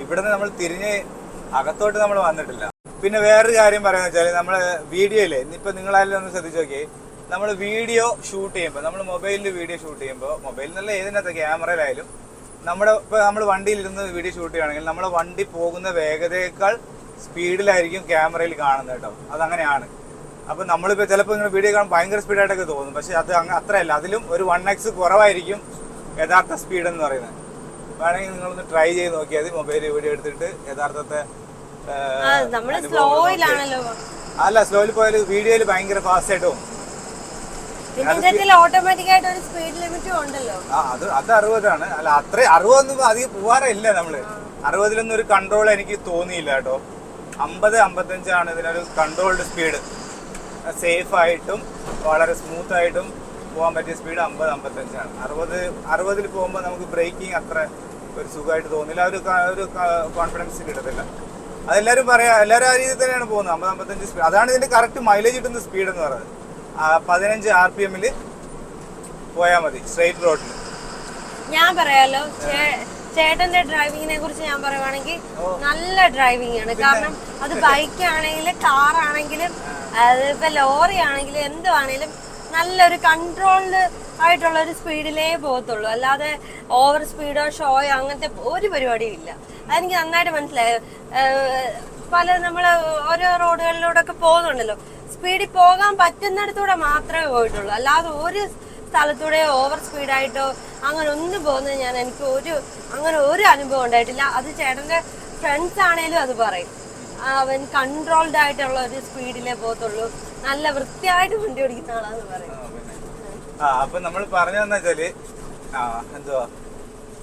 ഇവിടുന്ന് നമ്മൾ തിരിഞ്ഞ് അകത്തോട്ട് നമ്മൾ വന്നിട്ടില്ല. പിന്നെ വേറൊരു കാര്യം പറയാന്ന് വെച്ചാൽ, നമ്മള് വീഡിയോയില് ഇപ്പൊ നിങ്ങളായാലും ഒന്ന് ശ്രദ്ധിച്ചു നോക്കി, നമ്മൾ വീഡിയോ ഷൂട്ട് ചെയ്യുമ്പോൾ, നമ്മൾ മൊബൈലിൽ വീഡിയോ ഷൂട്ട് ചെയ്യുമ്പോൾ, മൊബൈലിൽ നല്ല ഏതിനകത്ത് ക്യാമറയിലായാലും ഇപ്പൊ നമ്മൾ വണ്ടിയിലിരുന്ന് വീഡിയോ ഷൂട്ട് ചെയ്യുകയാണെങ്കിൽ നമ്മുടെ വണ്ടി പോകുന്ന വേഗതയേക്കാൾ സ്പീഡിലായിരിക്കും ക്യാമറയിൽ കാണുന്നത് കേട്ടോ. അതങ്ങനെയാണ്. അപ്പൊ നമ്മളിപ്പോ ചിലപ്പോൾ ഇങ്ങനെ വീഡിയോ കാണാൻ ഭയങ്കര സ്പീഡായിട്ടൊക്കെ തോന്നും. പക്ഷെ അത് അത്രയല്ല, അതിലും ഒരു 1x കുറവായിരിക്കും യഥാർത്ഥ സ്പീഡ് എന്ന് പറയുന്നത്. വേണമെങ്കിൽ നിങ്ങളൊന്ന് ട്രൈ ചെയ്ത് നോക്കിയാൽ മൊബൈലിൽ വീഡിയോ എടുത്തിട്ട് യഥാർത്ഥത്തെ അല്ല, സ്ലോയിൽ പോയാൽ വീഡിയോയിൽ ഭയങ്കര ഫാസ്റ്റ് ആയിട്ട് പോകും. അത് 60ആണ്. അല്ല, അത്ര 60 അധികം പോവാറില്ല നമ്മള്. 60 ഒരു കൺട്രോൾ എനിക്ക് തോന്നിയില്ല കേട്ടോ. 50-55 ഇതിനൊരു കൺട്രോൾഡ് സ്പീഡ്. സേഫ് ആയിട്ടും വളരെ സ്മൂത്ത് ആയിട്ടും പോകാൻ പറ്റിയ സ്പീഡ് 50-55ആണ്. 60 പോകുമ്പോൾ നമുക്ക് ബ്രേക്കിംഗ് അത്ര ഒരു സുഖമായിട്ട് തോന്നില്ല, ഒരു കോൺഫിഡൻസ് കിട്ടത്തില്ല. അതെല്ലാവരും എല്ലാവരും ആ രീതിയിൽ തന്നെയാണ് പോകുന്നത്. 50-55 സ്പീഡ്, അതാണ് ഇതിന്റെ കറക്റ്റ് മൈലേജ് കിട്ടുന്ന സ്പീഡ് എന്ന് പറയുന്നത്. 15 RPM പോയാൽ മതി സ്ട്രെയിറ്റ് റോഡിൽ. ഞാൻ പറയാലോ, ചേട്ടന്റെ ഡ്രൈവിങ്ങിനെ കുറിച്ച് ഞാൻ പറയുവാണെങ്കിൽ നല്ല ഡ്രൈവിംഗ് ആണ്. കാരണം അത് ബൈക്ക് ആണെങ്കിലും കാർ ആണെങ്കിലും അതിപ്പോ ലോറി ആണെങ്കിലും എന്തുവാണെങ്കിലും നല്ലൊരു കൺട്രോൾഡ് ആയിട്ടുള്ള ഒരു സ്പീഡിലേ പോകത്തുള്ളൂ. അല്ലാതെ ഓവർ സ്പീഡോ ഷോയോ അങ്ങനത്തെ ഒരു പരിപാടിയും ഇല്ല. അതെനിക്ക് നന്നായിട്ട് മനസ്സിലായി. നമ്മള് ഓരോ റോഡുകളിലൂടെ ഒക്കെ പോകുന്നുണ്ടല്ലോ, സ്പീഡിൽ പോകാൻ പറ്റുന്നിടത്തൂടെ മാത്രമേ പോയിട്ടുള്ളൂ. അല്ലാതെ ഒരു സ്ഥലത്തൂടെ ഓവർ സ്പീഡായിട്ടോ അങ്ങനെ ഒന്നും പോകുന്നത് എനിക്ക് അങ്ങനെ ഒരു അനുഭവം ഉണ്ടായിട്ടില്ല. അത് ചേട്ടന്റെ ഫ്രണ്ട്സ് ആണേലും അത് പറയും. അവൻ കൺട്രോൾഡ് ആയിട്ടുള്ള ഒരു സ്പീഡിലേ പോകത്തുള്ളൂ, നല്ല വൃത്തിയായിട്ട് വണ്ടി ഓടിക്കുന്ന ആളാന്ന് പറയും. അപ്പൊ നമ്മൾ പറഞ്ഞതെന്ന് വെച്ചാല് എന്തുവാ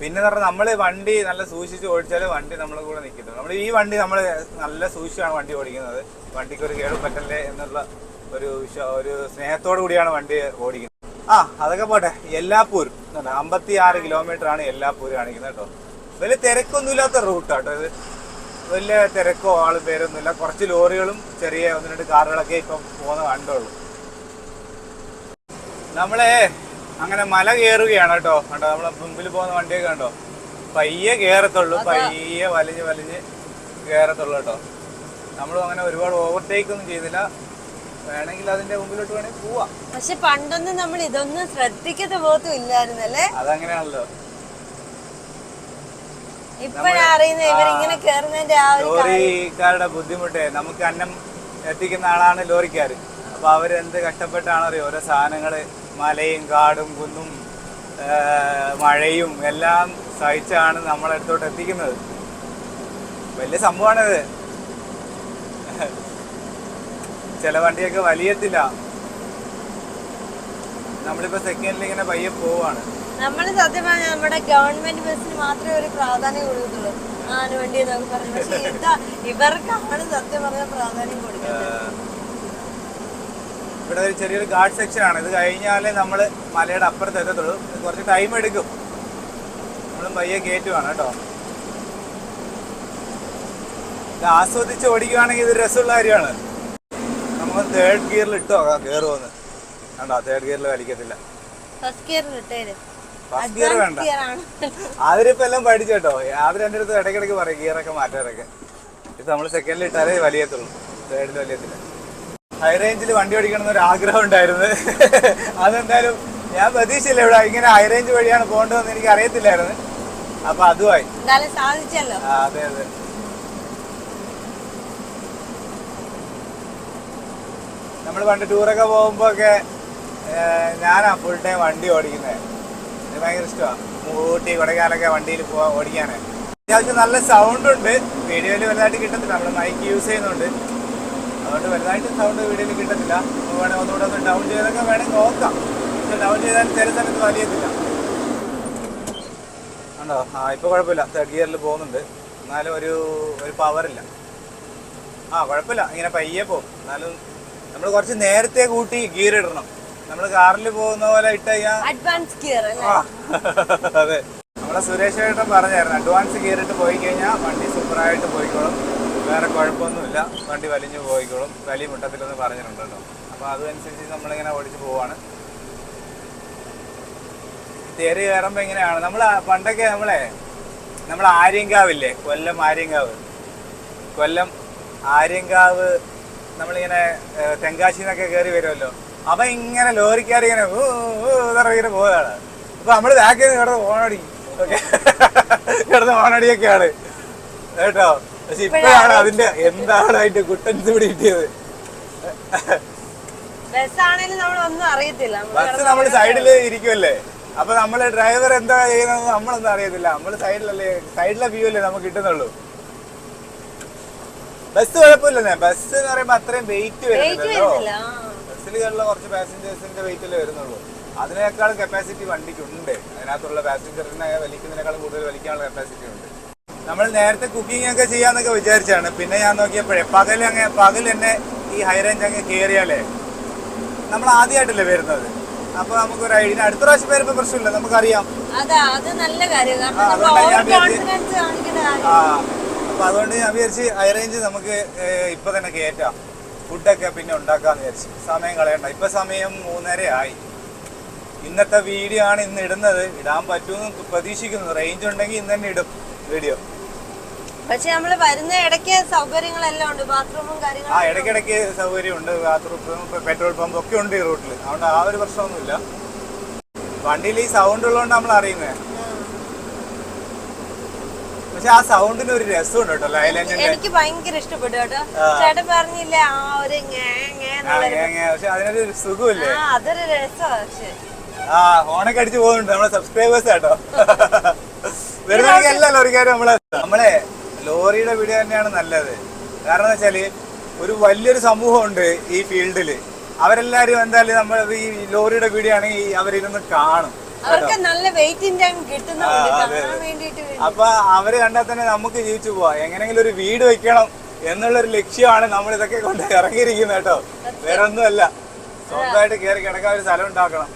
പിന്നെ പറഞ്ഞാൽ നമ്മള് വണ്ടി നല്ല സൂക്ഷിച്ച് ഓടിച്ചാല് വണ്ടി നമ്മളെ കൂടെ നിൽക്കുന്നു. നമ്മൾ ഈ വണ്ടി നമ്മൾ നല്ല സൂക്ഷിച്ചാണ് വണ്ടി ഓടിക്കുന്നത്. വണ്ടിക്ക് ഒരു കേടും പറ്റല്ലേ എന്നുള്ള ഒരു സ്നേഹത്തോടു കൂടിയാണ് വണ്ടി ഓടിക്കുന്നത്. അതൊക്കെ പോട്ടെ. എല്ലാപ്പൂർ 56 കിലോമീറ്റർ ആണ് എല്ലാപ്പൂർ കാണിക്കുന്നത് കേട്ടോ. വലിയ തിരക്കൊന്നുമില്ലാത്ത റൂട്ടാട്ടോ ഇത്. വലിയ തിരക്കോ ആളും പേരൊന്നുമില്ല. കുറച്ച് ലോറികളും ചെറിയ 1-2 കാറുകളൊക്കെ ഇപ്പം പോകുന്ന കണ്ടുള്ളൂ. നമ്മളെ അങ്ങനെ മല കയറുകയാണ് കേട്ടോ. കണ്ടോ, നമ്മളെ മുമ്പിൽ പോകുന്ന വണ്ടിയൊക്കെ കണ്ടോ, പയ്യെ കയറത്തുള്ളൂ, പയ്യെ വലിഞ്ഞ് കയറത്തുള്ളൂ കേട്ടോ. നമ്മളും അങ്ങനെ ഒരുപാട് ഓവർടേക്ക് ഒന്നും ചെയ്തില്ല. വേണമെങ്കിൽ അതിന്റെ മുമ്പിലോട്ട് വേണമെങ്കിൽ പോവാം. പക്ഷെ പണ്ടൊന്നും നമ്മൾ ഇതൊന്നും ശ്രദ്ധിക്കത്തെ പോകത്തും ഇല്ലായിരുന്നല്ലേ. അതങ്ങനെയാണല്ലോ. ലോറിക്കാരുടെ ബുദ്ധിമുട്ടേ. നമുക്ക് അന്നം എത്തിക്കുന്ന ആളാണ് ലോറിക്കാര്. അപ്പൊ അവരെന്ത് കഷ്ടപ്പെട്ടാണറിയോ ഓരോ സാധനങ്ങള് മലയും കാടും കുന്നും മഴയും എല്ലാം സഹിച്ചാണ് നമ്മളടുത്തോട്ട് എത്തിക്കുന്നത്. വലിയ സംഭവമാണിത്. ചില വണ്ടിയൊക്കെ വലിയത്തില്ല. നമ്മളിപ്പോ സെക്കൻഡിൽ ഇങ്ങനെ പയ്യെ പോവാണ്. നമ്മള് സത്യം പറഞ്ഞാൽ നമ്മുടെ ഗവൺമെന്റ് ബസ്സിന് മാത്രമേ ഒരു പ്രാധാന്യം കൊടുക്കത്തുള്ളൂ. ആനവണ്ടി എന്നൊക്കെ പറഞ്ഞു. പക്ഷെ ഇവർക്കാണ് സത്യം പറഞ്ഞ പ്രാധാന്യം കൊടുക്കുന്നത്. ഇവിടെ ഒരു ചെറിയൊരു ഗാർഡ് സെക്ഷൻ ആണ്. ഇത് കഴിഞ്ഞാലേ നമ്മള് മലയുടെ അപ്പുറത്ത് എത്തത്തുള്ളൂ. കുറച്ച് ടൈം എടുക്കും. നമ്മളും പയ്യെ കയറ്റുവാണ് കേട്ടോ. ഇത് ആസ്വദിച്ച് ഓടിക്കുകയാണെങ്കിൽ ഇത് രസമുള്ള കാര്യമാണ്. നമുക്ക് 3rd ഗിയറിൽ ഇട്ടോ കയറുമെന്ന് കണ്ടോ. 3rd ഗിയറിൽ വലിക്കത്തില്ല. ഫസ്റ്റ് ഗിയർ വേണ്ട. അതിലിപ്പോ എല്ലാം പഠിച്ചു കേട്ടോ. അത് രണ്ടു അടുത്ത് ഇടയ്ക്കിടയ്ക്ക് പറയും ഗിയറൊക്കെ മാറ്റാനൊക്കെ. ഇത് നമ്മൾ സെക്കൻഡിൽ ഇട്ടാലേ വലിയത്തുള്ളൂ, 3rd വലിയത്തില്ല. ഹൈ റേഞ്ചിൽ വണ്ടി ഓടിക്കണം എന്നൊരു ആഗ്രഹം ഉണ്ടായിരുന്നു. അതെന്തായാലും ഞാൻ പ്രതീക്ഷയില്ല ഇവിടെ ഇങ്ങനെ ഹൈ റേഞ്ച് വഴിയാണ് പോകേണ്ടതെന്ന് എനിക്ക് അറിയത്തില്ലായിരുന്നു. അപ്പൊ അതുമായി സാധിച്ചല്ലോ. അതെ. നമ്മൾ പണ്ട് ടൂറൊക്കെ പോകുമ്പോ ഒക്കെ ഞാനാ ഫുൾ ടൈം വണ്ടി ഓടിക്കുന്നത്. എനിക്ക് ഭയങ്കര ഇഷ്ടമാണ്. ഊട്ടി കൊടൈക്കനാലൊക്കെ വണ്ടിയിൽ ഓടിക്കാനേ. അത്യാവശ്യം നല്ല സൗണ്ട് ഉണ്ട്. വീഡിയോയിൽ വലുതായിട്ട് കിട്ടത്തില്ല, നമ്മൾ മൈക്ക് യൂസ് ചെയ്യുന്നുണ്ട്. അതുകൊണ്ട് വലുതായിട്ട് സൗണ്ട് വീഡിയോയിൽ കിട്ടത്തില്ല. വേണമെങ്കിൽ ഒന്നുകൂടെ ഒന്ന് ഡൗൺ ചെയ്തൊക്കെ വേണമെങ്കിൽ നോക്കാം. പക്ഷെ ഡൗൺ ചെയ്താൽ ചില സ്ഥലത്ത് വലിയത്തില്ല. ഉണ്ടോ? ഇപ്പോൾ കുഴപ്പമില്ല. 3rd ഗിയറിൽ പോകുന്നുണ്ട്. എന്നാലും ഒരു പവറില്ല. കുഴപ്പമില്ല. ഇങ്ങനെ പയ്യെ പോകും. എന്നാലും നമ്മൾ കുറച്ച് നേരത്തെ കൂട്ടി ഗിയർ ഇടണം. നമ്മൾ കാറിൽ പോകുന്ന പോലെ ഇട്ട് കഴിഞ്ഞാൽ അഡ്വാൻസ് ഗിയർ. അതെ, നമ്മളെ സുരേഷ് ഏട്ടൻ പറഞ്ഞായിരുന്നു അഡ്വാൻസ് ഗിയർ ഇട്ട് പോയി കഴിഞ്ഞാൽ വണ്ടി സൂപ്പറായിട്ട് പോയിക്കോളും, വേറെ കുഴപ്പമൊന്നുമില്ല, വണ്ടി വലിഞ്ഞു പോയിക്കോളും, വലിയ മുട്ടത്തിലൊന്ന് പറഞ്ഞിട്ടുണ്ട് കേട്ടോ. അപ്പോൾ അതനുസരിച്ച് നമ്മളിങ്ങനെ ഓടിച്ച് പോവാണ്. തേര് കയറുമ്പോൾ ഇങ്ങനെയാണ്. പണ്ടൊക്കെ നമ്മൾ ആര്യങ്കാവില്ലേ, കൊല്ലം ആര്യങ്കാവ് നമ്മളിങ്ങനെ തെങ്കാശിന്നൊക്കെ കയറി വരുമല്ലോ. അപ്പൊ ഇങ്ങനെ ലോറിക്കാർ ഇങ്ങനെ ഇങ്ങനെ പോവുകയാണ്. അപ്പൊ നമ്മള് ബാക്കിൽ നിന്ന് കിടന്ന് ഓണടിയൊക്കെയാണ് കേട്ടോ. പക്ഷെ ഇപ്പോഴാണ് അതിന്റെ എന്താണ് അതിന്റെ കുട്ടൻസ് കൂടി കിട്ടിയത്. ബസ് നമ്മൾ സൈഡില് ഇരിക്കുമല്ലേ, അപ്പൊ നമ്മള് ഡ്രൈവർ എന്താ ചെയ്യുന്നത് നമ്മളൊന്നും അറിയത്തില്ല. നമ്മള് സൈഡിലെ വ്യൂ അല്ലേ നമുക്ക് കിട്ടുന്നുള്ളൂ. ബസ് കുഴപ്പമില്ലെന്നേ. ബസ് എന്ന് പറയുമ്പോ അത്രയും വെയിറ്റ് വരുന്നില്ലല്ലോ. ബസ്സിൽ കയറുള്ള കുറച്ച് പാസഞ്ചേഴ്സിന്റെ വെയിറ്റല്ലേ വരുന്നുള്ളൂ. അതിനേക്കാളും കപ്പാസിറ്റി വണ്ടിക്കുണ്ട്. അതിനകത്തുള്ള പാസഞ്ചറിനെ വലിക്കുന്നതിനേക്കാളും കൂടുതൽ വലിക്കാനുള്ള കപ്പാസിറ്റി ഉണ്ട്. നമ്മൾ നേരത്തെ കുക്കിംഗ് ഒക്കെ ചെയ്യാന്നൊക്കെ വിചാരിച്ചാണ്. പിന്നെ ഞാൻ നോക്കിയപ്പോഴേ പകൽ തന്നെ ഈ ഹൈ റേഞ്ച് അങ്ങ് കയറിയാലേ നമ്മൾ ആദ്യമായിട്ടല്ലേ വരുന്നത്. അപ്പൊ നമുക്കൊരു ഐഡിയ. അടുത്ത പ്രാവശ്യം വരുമ്പോ പ്രശ്നമില്ല, നമുക്കറിയാം. അതാ, അത് നല്ല കാര്യം. കാരണം അപ്പൊ അതുകൊണ്ട് ഞാൻ വിചാരിച്ച് ഹൈ റേഞ്ച് നമുക്ക് ഇപ്പൊ തന്നെ കയറ്റാം. ഫുഡൊക്കെ പിന്നെ ഉണ്ടാക്കാന്ന് വിചാരിച്ചു. സമയം കളയണ്ട. ഇപ്പൊ സമയം 3:30 ആയി. ഇന്നത്തെ വീഡിയോ ആണ് ഇന്ന് ഇടുന്നത്. ഇടാൻ പറ്റുമെന്ന് പ്രതീക്ഷിക്കുന്നു. റേഞ്ച് ഉണ്ടെങ്കിൽ ഇന്ന് തന്നെ ഇടും വീഡിയോ. പക്ഷെ നമ്മള് വരുന്ന ഇടയ്ക്ക് സൗകര്യങ്ങളെല്ലാം ഉണ്ട്, ബാത്റൂമും കാര്യങ്ങളും. ഇടയ്ക്കിടയ്ക്ക് സൗകര്യം ഉണ്ട്, ബാത്റൂം, പെട്രോൾ പമ്പ് ഒക്കെ ഉണ്ട് ഈ റൂട്ടിൽ. അതുകൊണ്ട് ആ ഒരു പ്രശ്നമൊന്നുമില്ല. വണ്ടിയിൽ ഈ സൗണ്ട് ഉള്ളതുകൊണ്ട് നമ്മൾ അറിയുന്നത്. പക്ഷെ ആ സൗണ്ടിന് ഒരു രസമുണ്ട് കേട്ടോ. എനിക്ക് ഭയങ്കര ഇഷ്ടപ്പെട്ടു കേട്ടോ. ചേട്ടൻ പറഞ്ഞില്ലേ ആ ഒരു പക്ഷെ അതിനൊരു സുഖമില്ലേ, അതൊരു രസമാണ്. പക്ഷെ ഹോണൊക്കെ അടിച്ചു പോകുന്നുണ്ട് നമ്മളെ സബ്സ്ക്രൈബേഴ്സ് കേട്ടോ. വരുന്ന എല്ലാ ലോറിക്കാരും നമ്മളെ ലോറിയുടെ വീഡിയോ തന്നെയാണ് നല്ലത്. കാരണം എന്ന് വെച്ചാല് ഒരു വലിയൊരു സമൂഹമുണ്ട് ഈ ഫീൽഡില്. അവരെല്ലാരും എന്തായാലും നമ്മൾ ഈ ലോറിയുടെ വീഡിയോ ആണെങ്കിൽ അവരിരുന്ന് കാണും. അപ്പൊ അവര് കണ്ടാൽ തന്നെ നമുക്ക് ജീവിച്ചു പോവാ. എങ്ങനെങ്കിലും ഒരു വീട് വെക്കണം എന്നുള്ളൊരു ലക്ഷ്യമാണ് നമ്മൾ ഇതൊക്കെ കൊണ്ട് ഇറങ്ങിയിരിക്കുന്നത് കേട്ടോ. വേറെ ഒന്നുമല്ല, സ്വന്തമായിട്ട് കയറി കിടക്കാൻ ഒരു സ്ഥലം ഉണ്ടാക്കണം.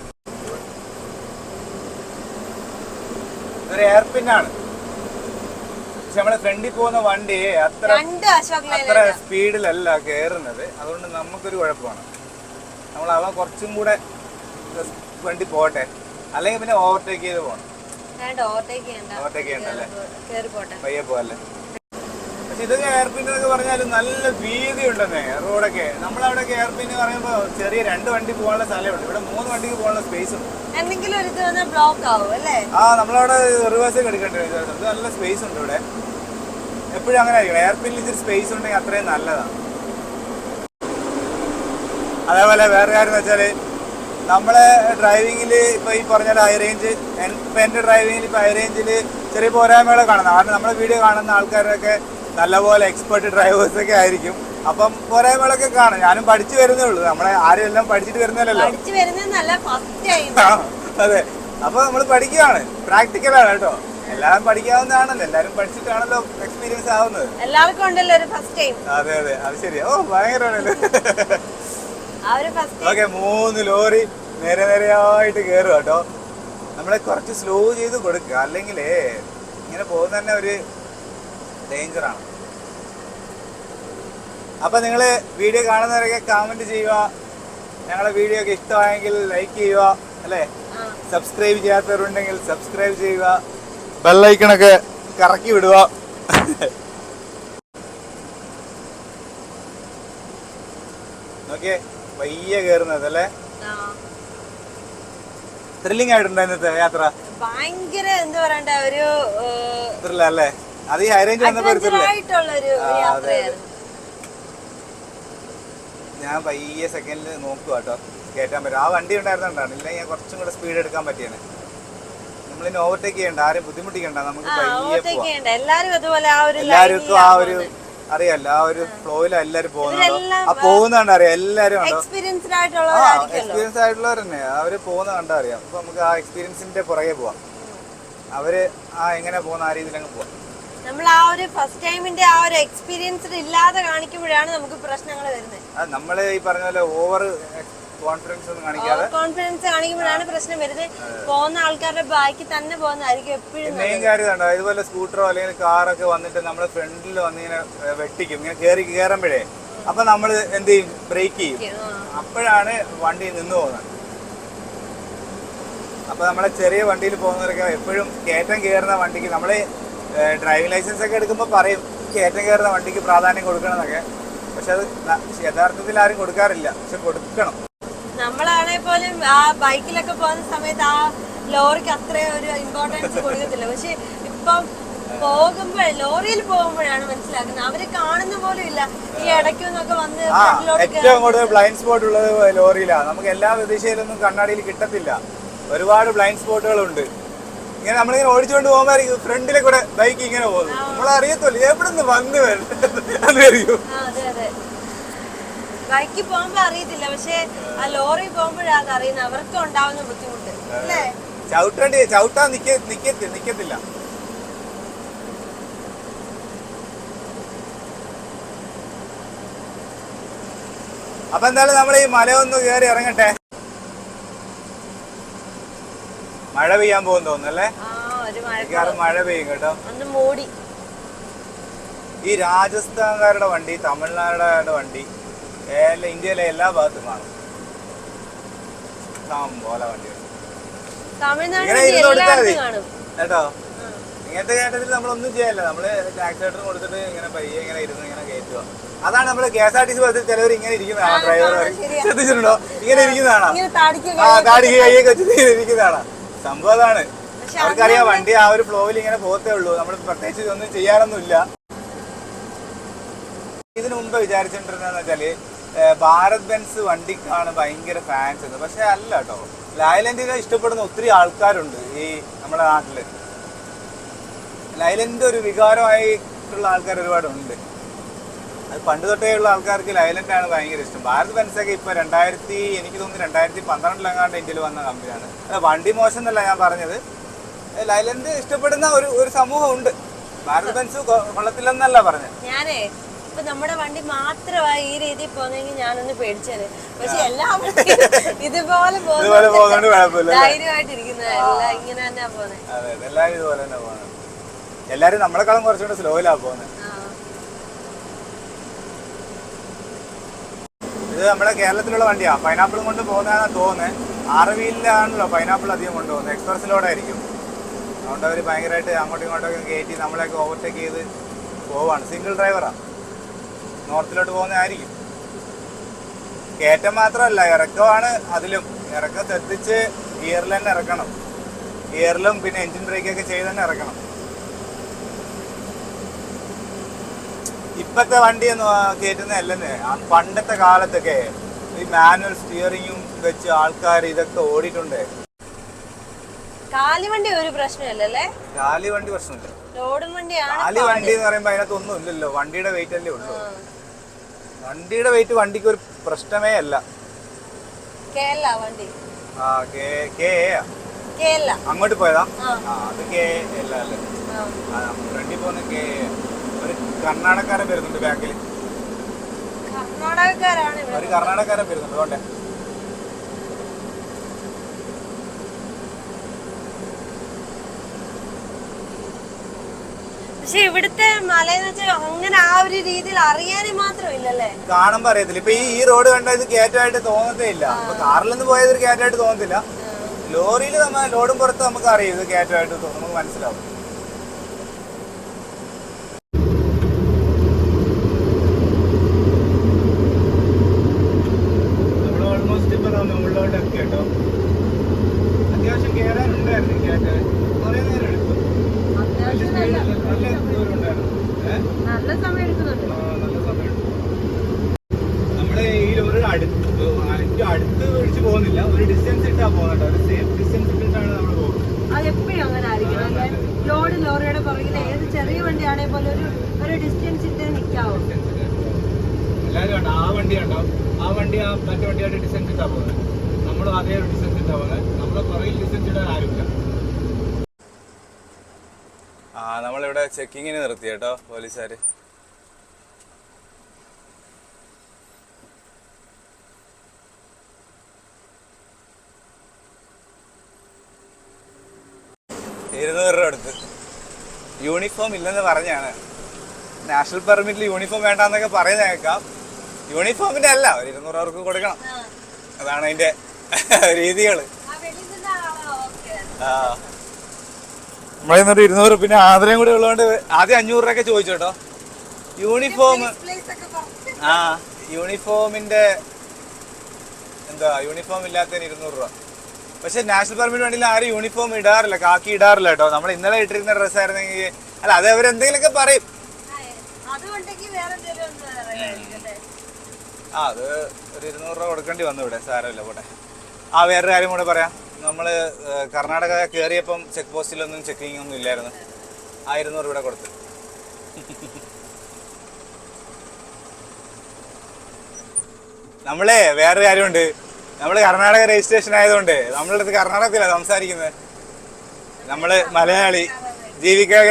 ഇതൊരു എയർപിന്നാണ്. പക്ഷെ നമ്മളെ ഫ്രണ്ടിൽ പോകുന്ന വണ്ടി അത്ര സ്പീഡിലല്ല കയറുന്നത്. അതുകൊണ്ട് നമുക്കൊരു കുഴപ്പമാണ്. നമ്മൾ അവ കുറച്ചും കൂടെ വണ്ടി പോട്ടെ, അല്ലെങ്കിൽ പിന്നെ ഓവർടേക്ക് ചെയ്ത് പോകണം. ഓവർടേക്ക് ചെയ്യണ്ടല്ലേ, പയ്യെ പോവല്ലേ. പക്ഷെ ഇതൊക്കെ എയർപിൻ എന്നൊക്കെ പറഞ്ഞാൽ നല്ല വീതി ഉണ്ടെന്നേ റോഡൊക്കെ. നമ്മളവിടെയൊക്കെ എയർപിൻ പറയുമ്പോ ചെറിയ 2 വണ്ടി പോകാനുള്ള സ്ഥലമുണ്ട്. ഇവിടെ 3 വണ്ടിക്ക് പോകാനുള്ള സ്പേസ് ഉണ്ട്. നമ്മളവിടെ റിവേഴ്സ് ഒക്കെ എടുക്കേണ്ടി വരും. ഇത് നല്ല സ്പേസ് ഉണ്ട് ഇവിടെ. എപ്പോഴും അങ്ങനെ ആയിരിക്കും. എയർപിന്നിൽ ഇച്ചിരി സ്പേസ് ഉണ്ടെങ്കിൽ അത്രയും നല്ലതാണ്. അതേപോലെ വേറെ കാര്യം എന്ന് വെച്ചാല് നമ്മളെ ഡ്രൈവിങ്ങിൽ ഇപ്പൊ ഈ പറഞ്ഞ ഹൈ റേഞ്ച്, ഇപ്പൊ എന്റെ ഡ്രൈവിങ്ങിൽ ഇപ്പൊ ഹൈ റേഞ്ചിൽ ചെറിയ പോരായ്മകളെ കാണുന്നത്. കാരണം നമ്മളെ വീഡിയോ കാണുന്ന ആൾക്കാരൊക്കെ നല്ലപോലെ എക്സ്പെർട്ട് ഡ്രൈവേഴ്സ് ഒക്കെ ആയിരിക്കും. അപ്പം പോരായ്മകളൊക്കെ കാണും. ഞാനും പഠിച്ചു വരുന്നേ ഉള്ളൂ. നമ്മളെ ആരും എല്ലാം പഠിച്ചിട്ട് വരുന്നല്ലോ. അതെ, അപ്പൊ നമ്മൾ പഠിക്കുകയാണ്, പ്രാക്ടിക്കലാണ് കേട്ടോ. എല്ലാരും പഠിക്കാവുന്നതാണല്ലോ, എല്ലാരും പഠിച്ചിട്ടാണല്ലോ എക്സ്പീരിയൻസ് ആവുന്നത്. എല്ലാവർക്കും ഉണ്ടല്ലോ ഒരു ഫസ്റ്റ് ടൈം. അതെ അതെ, അത് ശരിയാ. ഭയങ്കരമാണല്ലോ. ഓക്കെ, 3 ലോറി നേരെയായിട്ട് കയറുക കേട്ടോ. നമ്മളെ കുറച്ച് സ്ലോ ചെയ്ത് കൊടുക്കുക, അല്ലെങ്കിൽ ഇങ്ങനെ പോകുന്ന തന്നെ ഒരു ഡേഞ്ചറാണ്. അപ്പൊ നിങ്ങള് വീഡിയോ കാണുന്നവരൊക്കെ കമന്റ് ചെയ്യുക. ഞങ്ങളെ വീഡിയോ ഒക്കെ ഇഷ്ടമായെങ്കിൽ ലൈക്ക് ചെയ്യുക അല്ലേ. സബ്സ്ക്രൈബ് ചെയ്യാത്തവരുണ്ടെങ്കിൽ സബ്സ്ക്രൈബ് ചെയ്യുക. ബെല്ലൈക്കണൊക്കെ കറക്കി വിടുക. ഓക്കെ, പയ്യെ കയറുന്നത് അല്ലേ. ത്രില്ലിംഗ് ആയിട്ടുണ്ടോ ഇന്നത്തെ യാത്ര? ഭയങ്കര എന്താ പറയണ്ട ഒരു ത്രില്ലല്ലേ. അത് ഈ ഹൈ റേഞ്ച് വന്നപ്പോ ഞാൻ പയ്യെ സെക്കൻഡിൽ നോക്കുക കേട്ടോ, കയറ്റാൻ പറ്റും. ആ വണ്ടി ഉണ്ടായിരുന്നുണ്ടാണ്, ഇല്ലെങ്കിൽ ഞാൻ കുറച്ചും കൂടെ സ്പീഡ് എടുക്കാൻ പറ്റിയാണ്. നമ്മളിനി ഓവർടേക്ക് ചെയ്യണ്ട, ആരും ബുദ്ധിമുട്ടിക്കണ്ട, നമുക്ക് പയ്യെ പോവാം. എല്ലാവർക്കും ആ ഒരു അറിയാലോ, ആ ഒരു ഫ്ലോയിലാണ് എല്ലാരും പോകുന്നത്. ആ പോകുന്ന അറിയാം, എല്ലാരും എക്സ്പീരിയൻസ്ഡ് ആയിട്ടുള്ളവർ തന്നെ അവര് പോകുന്ന കണ്ടാ അറിയാം. അപ്പൊ നമുക്ക് ആ എക്സ്പീരിയൻസിന്റെ പുറകെ പോവാം. അവര് എങ്ങനെ പോകുന്ന ആ രീതിയിൽ അങ്ങ് പോവാം. നമ്മൾ ആ ഒരു ഫസ്റ്റ് ടൈമിന്റെ ആ ഒരു എക്സ്പീരിയൻസ് ഇല്ലാതെ കാണിക്കുമ്പോഴാണ് നമുക്ക് പ്രശ്നങ്ങൾ വരുന്നത്. നമ്മള് ഈ പറഞ്ഞ പോലെ ഓവർ കോൺഫിഡൻസ് ഒന്നും കാണിക്കാതെ കാണിക്കുമ്പോഴാണ് പ്രശ്നം വരുന്നത്. പോകുന്ന ആൾക്കാരുടെ ബാക്കിൽ തന്നെ പോകുന്നതായിരിക്കും എപ്പോഴും. മെയിൻ കാര്യം കണ്ടോ, ഇതുപോലെ സ്കൂട്ടറോ അല്ലെങ്കിൽ കാറൊക്കെ വന്നിട്ട് നമ്മളെ ഫ്രണ്ടിൽ വന്നിങ്ങനെ വെട്ടിക്കും, ഇങ്ങനെ കയറുമ്പോഴേ. അപ്പൊ നമ്മൾ എന്ത് ചെയ്യും, ബ്രേക്ക് ചെയ്യും. അപ്പോഴാണ് വണ്ടി നിന്ന് പോകുന്നത്. അപ്പൊ നമ്മളെ ചെറിയ വണ്ടിയിൽ പോകുന്നവരൊക്കെ എപ്പോഴും കയറ്റം കയറുന്ന വണ്ടിക്ക്, നമ്മള് ഡ്രൈവിംഗ് ലൈസൻസ് ഒക്കെ എടുക്കുമ്പോൾ പറയും കയറ്റം കയറുന്ന വണ്ടിക്ക് പ്രാധാന്യം കൊടുക്കണം എന്നൊക്കെ. പക്ഷെ അത് യഥാർത്ഥത്തിൽ ആരും കൊടുക്കാറില്ല. പക്ഷെ കൊടുക്കണം. നമ്മളാണെ പോലും ആ ബൈക്കിലൊക്കെ പോകുന്ന സമയത്ത് ആ ലോറിക്ക് അത്രയും ഒരു ഇമ്പോർട്ടൻസ് കൊടുക്കത്തില്ല. പക്ഷെ ഇപ്പം ലോറിയിൽ പോകുമ്പോഴാണ് മനസ്സിലാക്കുന്നത്. അവര് കാണുന്ന പോലും ഇല്ല. ഈ ഇടയ്ക്കൊന്നൊക്കെ വന്ന് ഏറ്റവും കൂടുതൽ ബ്ലൈൻഡ് സ്പോട്ട് ഉള്ളത് ലോറിയിലാണ്. നമുക്ക് എല്ലാ ദിശയിലൊന്നും കണ്ണാടിയിൽ കിട്ടത്തില്ല. ഒരുപാട് ബ്ലൈൻഡ് സ്പോട്ടുകളുണ്ട്. ഇങ്ങനെ നമ്മളിങ്ങനെ ഓടിച്ചുകൊണ്ട് പോകുമ്പോൾ ഫ്രണ്ടിലെ കൂടെ ബൈക്ക് ഇങ്ങനെ പോകുന്നു. നമ്മളറിയത്തില്ല എവിടെ നിന്ന് വന്ന് വരും. ബൈക്കിൽ പോകുമ്പോ അറിയത്തില്ല, പക്ഷെ ആ ലോറി പോകുമ്പോഴാണ് അറിയുന്നത് അവർക്ക് ഉണ്ടാവുന്ന ബുദ്ധിമുട്ട് അല്ലേ. ചവിട്ടാൻ നിക്കത്തില്ല. അപ്പൊ എന്തായാലും നമ്മൾ ഈ മല ഒന്ന് കയറി ഇറങ്ങട്ടെ. മഴ പെയ്യാൻ പോകുന്നു തോന്നുന്നല്ലേ? മഴ പെയ്യും കേട്ടോ. ഈ രാജസ്ഥാൻകാരുടെ വണ്ടി, തമിഴ്നാടുകാരുടെ വണ്ടി ഇന്ത്യയിലെ എല്ലാ ഭാഗത്തും കാണും. പോലെ വണ്ടികൾ ഇങ്ങനെ ഇരുന്ന് കൊടുത്താൽ മതി കേട്ടോ. ഇങ്ങനത്തെ കേട്ടതിൽ നമ്മളൊന്നും ചെയ്യല്ല. നമ്മള് ആക്സിഡന്റിന് കൊടുത്തിട്ട് ഇങ്ങനെ പയ്യെ ഇങ്ങനെ ഇരുന്ന് ഇങ്ങനെ കയറ്റുക. അതാണ് നമ്മള് KSRTC ബസ്സിൽ ചിലവർ ഇങ്ങനെ ഇരിക്കുന്നതാണ്. ഡ്രൈവർ ശ്രദ്ധിച്ചിട്ടുണ്ടോ? ഇങ്ങനെ ഇരിക്കുന്നതാണോ? താടിക്ക് കയ്യൊക്കെ വെച്ചിട്ട് ഇരിക്കുന്നതാണോ? സംഭവം അതാണ്. അവർക്കറിയാം വണ്ടി ആ ഒരു ഫ്ലോയിൽ ഇങ്ങനെ പോകത്തേ ഉള്ളൂ. നമ്മൾ പ്രത്യേകിച്ച് ഇതൊന്നും ചെയ്യാനൊന്നുമില്ല. ഇതിനു മുമ്പ് വിചാരിച്ചിട്ടുണ്ടെന്ന് വെച്ചാല് ഭാരത് ബെൻസ് വണ്ടിക്കാണ് ഭയങ്കര ഫാൻസ് എന്ന്. പക്ഷെ അല്ല കേട്ടോ. ലൈലൻഡിനെ ഇഷ്ടപ്പെടുന്ന ഒത്തിരി ആൾക്കാരുണ്ട് ഈ നമ്മുടെ നാട്ടില്. ലൈലൻഡ് ഒരു വികാരമായിട്ടുള്ള ആൾക്കാർ ഒരുപാടുണ്ട്. അത് പണ്ട് തൊട്ടേ ഉള്ള ആൾക്കാർക്ക് ലൈലൻഡാണ് ഭയങ്കര ഇഷ്ടം. ഭാരത് ബെൻസൊക്കെ ഇപ്പൊ എനിക്ക് തോന്നുന്നു 2012 ഇന്ത്യയിൽ വന്ന കമ്പനിയാണ്. അല്ല, വണ്ടി മോശം എന്നല്ല ഞാൻ പറഞ്ഞത്. ലൈലൻഡ് ഇഷ്ടപ്പെടുന്ന ഒരു സമൂഹം ഉണ്ട്. ഭാരത് ബെൻസ് കൊള്ളത്തില്ലെന്നല്ല പറഞ്ഞത്. ഞാനേ ഇപ്പൊ നമ്മുടെ വണ്ടി മാത്രമായി ഈ രീതിയിൽ പോകുന്നെങ്കിൽ ഞാനൊന്ന് പേടിച്ചത്. പക്ഷെ എല്ലാവരും ഇതുപോലെ ധൈര്യമായിട്ടിരിക്കുന്നത് ഇങ്ങനെ തന്നെയാ പോകുന്നത്. അതെ, എല്ലാരും ഇതുപോലെ തന്നെ പോകുന്നത്. എല്ലാരും നമ്മളെക്കാളും കുറച്ചുകൂടെ സ്ലോയിലാ പോകുന്നത്. ഇത് നമ്മുടെ കേരളത്തിലുള്ള വണ്ടിയാ. പൈനാപ്പിളും കൊണ്ട് പോകുന്നതാണെന്ന് തോന്നുന്നത്. 6 വീലിലാണല്ലോ പൈനാപ്പിൾ അധികം കൊണ്ടുപോകുന്നത്. എക്സ്പ്രസിലോടായിരിക്കും. അതുകൊണ്ട് അവർ ഭയങ്കരമായിട്ട് അങ്ങോട്ടും ഇങ്ങോട്ടൊക്കെ കയറ്റി നമ്മളെയൊക്കെ ഓവർടേക്ക് ചെയ്ത് പോവാണ്. സിംഗിൾ ഡ്രൈവറാ. നോർത്തിലോട്ട് പോകുന്നതായിരിക്കും. കയറ്റം മാത്രമല്ല, ഇറക്കമാണ്. അതിലും ഇറക്കം ശ്രദ്ധിച്ച് ഗിയറിൽ തന്നെ ഇറക്കണം. ഗിയറിലും പിന്നെ എൻജിൻ ബ്രേക്കൊക്കെ ചെയ്ത് തന്നെ ഇറക്കണം. ഇപ്പത്തെ വണ്ടി ഒന്നും കയറ്റുന്നതല്ലെന്ന്. പണ്ടത്തെ കാലത്തൊക്കെ ഈ മാനുവൽ സ്റ്റിയറിങ്ങും വെച്ച് ആൾക്കാർ ഇതൊക്കെ ഓടിയിട്ടുണ്ട്. കാലിവണ്ടി ഒരു പ്രശ്നമല്ലേ? കാലിവണ്ടി പ്രശ്നമില്ല. കാലിവണ്ടി എന്ന് പറയുമ്പോ അതിനകത്തൊന്നും ഇല്ലല്ലോ. വണ്ടിയുടെ വെയിറ്റ് അല്ലേ ഉള്ളൂ. വണ്ടിയുടെ വെയിറ്റ് വണ്ടിക്ക് ഒരു പ്രശ്നമേ അല്ല. അങ്ങോട്ട് പോയതാ? അത് KL അല്ലേ? ഫ്രണ്ടിൽ പോകുന്ന ഒരു കർണാടകക്കാരൻ വരുന്നുണ്ട് ബാക്കിൽ. ഒരു കർണാടകക്കാരൻ വരുന്നുണ്ട്. അതുകൊണ്ടേ പക്ഷെ ഇവിടുത്തെ മലയെന്ന് വെച്ചാൽ അങ്ങനെ ആ ഒരു രീതിയിൽ അറിയാനും മാത്രമില്ലല്ലേ. കാണുമ്പോ അറിയത്തില്ല. ഇപ്പൊ ഈ റോഡ് കണ്ട ഇത് കയറ്റമായിട്ട് തോന്നത്തേ ഇല്ല. കാറിലൊന്നും പോയത് ഒരു കയറ്റമായിട്ട് തോന്നത്തില്ല. ലോറിയിൽ ലോഡും പുറത്ത് നമുക്ക് അറിയാം ഇത് കയറ്റമായിട്ട് നമുക്ക് മനസ്സിലാവും. നമ്മൾ ഓൾമോസ്റ്റ് ഇപ്പൊ മുകളിലോട്ട് എത്തി കേട്ടോ. അത്യാവശ്യം കയറാനുണ്ടായിരുന്നു. കയറ്റ കുറെ നേരം എടുക്കും. നല്ല സമയം എടുക്കുന്നുണ്ട്. നമ്മള് ഈ ലോറിയുടെ അടുത്ത് വിളിച്ച് പോകുന്നില്ല. ഒരു ഡിസ്റ്റൻസ് ഇട്ടാ പോകുന്നുണ്ട്. ഒരു സേഫ് ഡിസ്റ്റൻസ് ഇട്ടിട്ടാണ് നമ്മൾ പോകുന്നത്. അത് എപ്പോഴും അങ്ങനെ ആയിരിക്കണം അല്ലേ? ലോറിയുടെ പുറകിൽ ഏത് ചെറിയ വണ്ടിയാണെങ്കിൽ പോലെ ഒരു ഡിസ്റ്റൻസ് ഇട്ടേ നിൽക്കാവോ? എല്ലാവരും കണ്ടോ? ആ വണ്ടി കണ്ടോ? ആ വണ്ടി മറ്റേ വണ്ടിയായിട്ട് ഡിസ്റ്റൻസ് ഇട്ടാ പോകുന്നത്. നമ്മളും അതേ ഒരു ഡിസ്റ്റൻസ് ഇട്ടാ പോകുന്നത്. നമ്മളെ പുറകിൽ ഡിസ്റ്റൻസ് ഇടാൻ ആരുമില്ല. നമ്മളിവിടെ ചെക്കിങ്ങിന് നിർത്തി കേട്ടോ പോലീസുകാര്. $200 എടുത്ത്. യൂണിഫോം ഇല്ലെന്ന് പറഞ്ഞാണ്. നാഷണൽ പെർമിറ്റിൽ യൂണിഫോം വേണ്ടെന്നൊക്കെ പറയുന്ന കേൾക്കാം. യൂണിഫോമിന്റെ അല്ല, ഒരു 200 അവർക്ക് കൊടുക്കണം. അതാണ് അതിന്റെ രീതികള്. നമ്മളിന്നൊരു 200. പിന്നെ ആദരയും കൂടെ ഉള്ളതുകൊണ്ട് ആദ്യം 500 രൂപയൊക്കെ ചോദിച്ചു കേട്ടോ. യൂണിഫോം യൂണിഫോമിന്റെ യൂണിഫോം ഇല്ലാത്തതിന് 200 രൂപ. പക്ഷെ നാഷണൽ പെർമിറ്റ് വണ്ടിയിൽ ആരും യൂണിഫോം ഇടാറില്ല, കാക്കി ഇടാറില്ല കേട്ടോ. നമ്മൾ ഇന്നലെ ഇട്ടിരുന്ന ഡ്രസ്സ് ആയിരുന്നെങ്കിൽ അല്ല, അത് അവരെന്തെങ്കിലുമൊക്കെ പറയും. അത് ഒരു 200 രൂപ കൊടുക്കേണ്ടി വന്നു ഇവിടെ. സാരമില്ല, പോട്ടെ. വേറൊരു കാര്യം കൂടെ പറയാം. നമ്മൾ കർണാടക കയറിയപ്പം ചെക്ക് പോസ്റ്റിലൊന്നും ചെക്കിങ് ഒന്നും ഇല്ലായിരുന്നു. 200 ഇവിടെ കൊടുത്ത്. നമ്മളെ വേറൊരു കാര്യമുണ്ട്. നമ്മൾ കർണാടക രജിസ്ട്രേഷൻ ആയതുകൊണ്ട് നമ്മളുടെ അടുത്ത് കർണാടകത്തിലാണ് സംസാരിക്കുന്നത്. നമ്മള് മലയാളി ജീവിക്കാൻ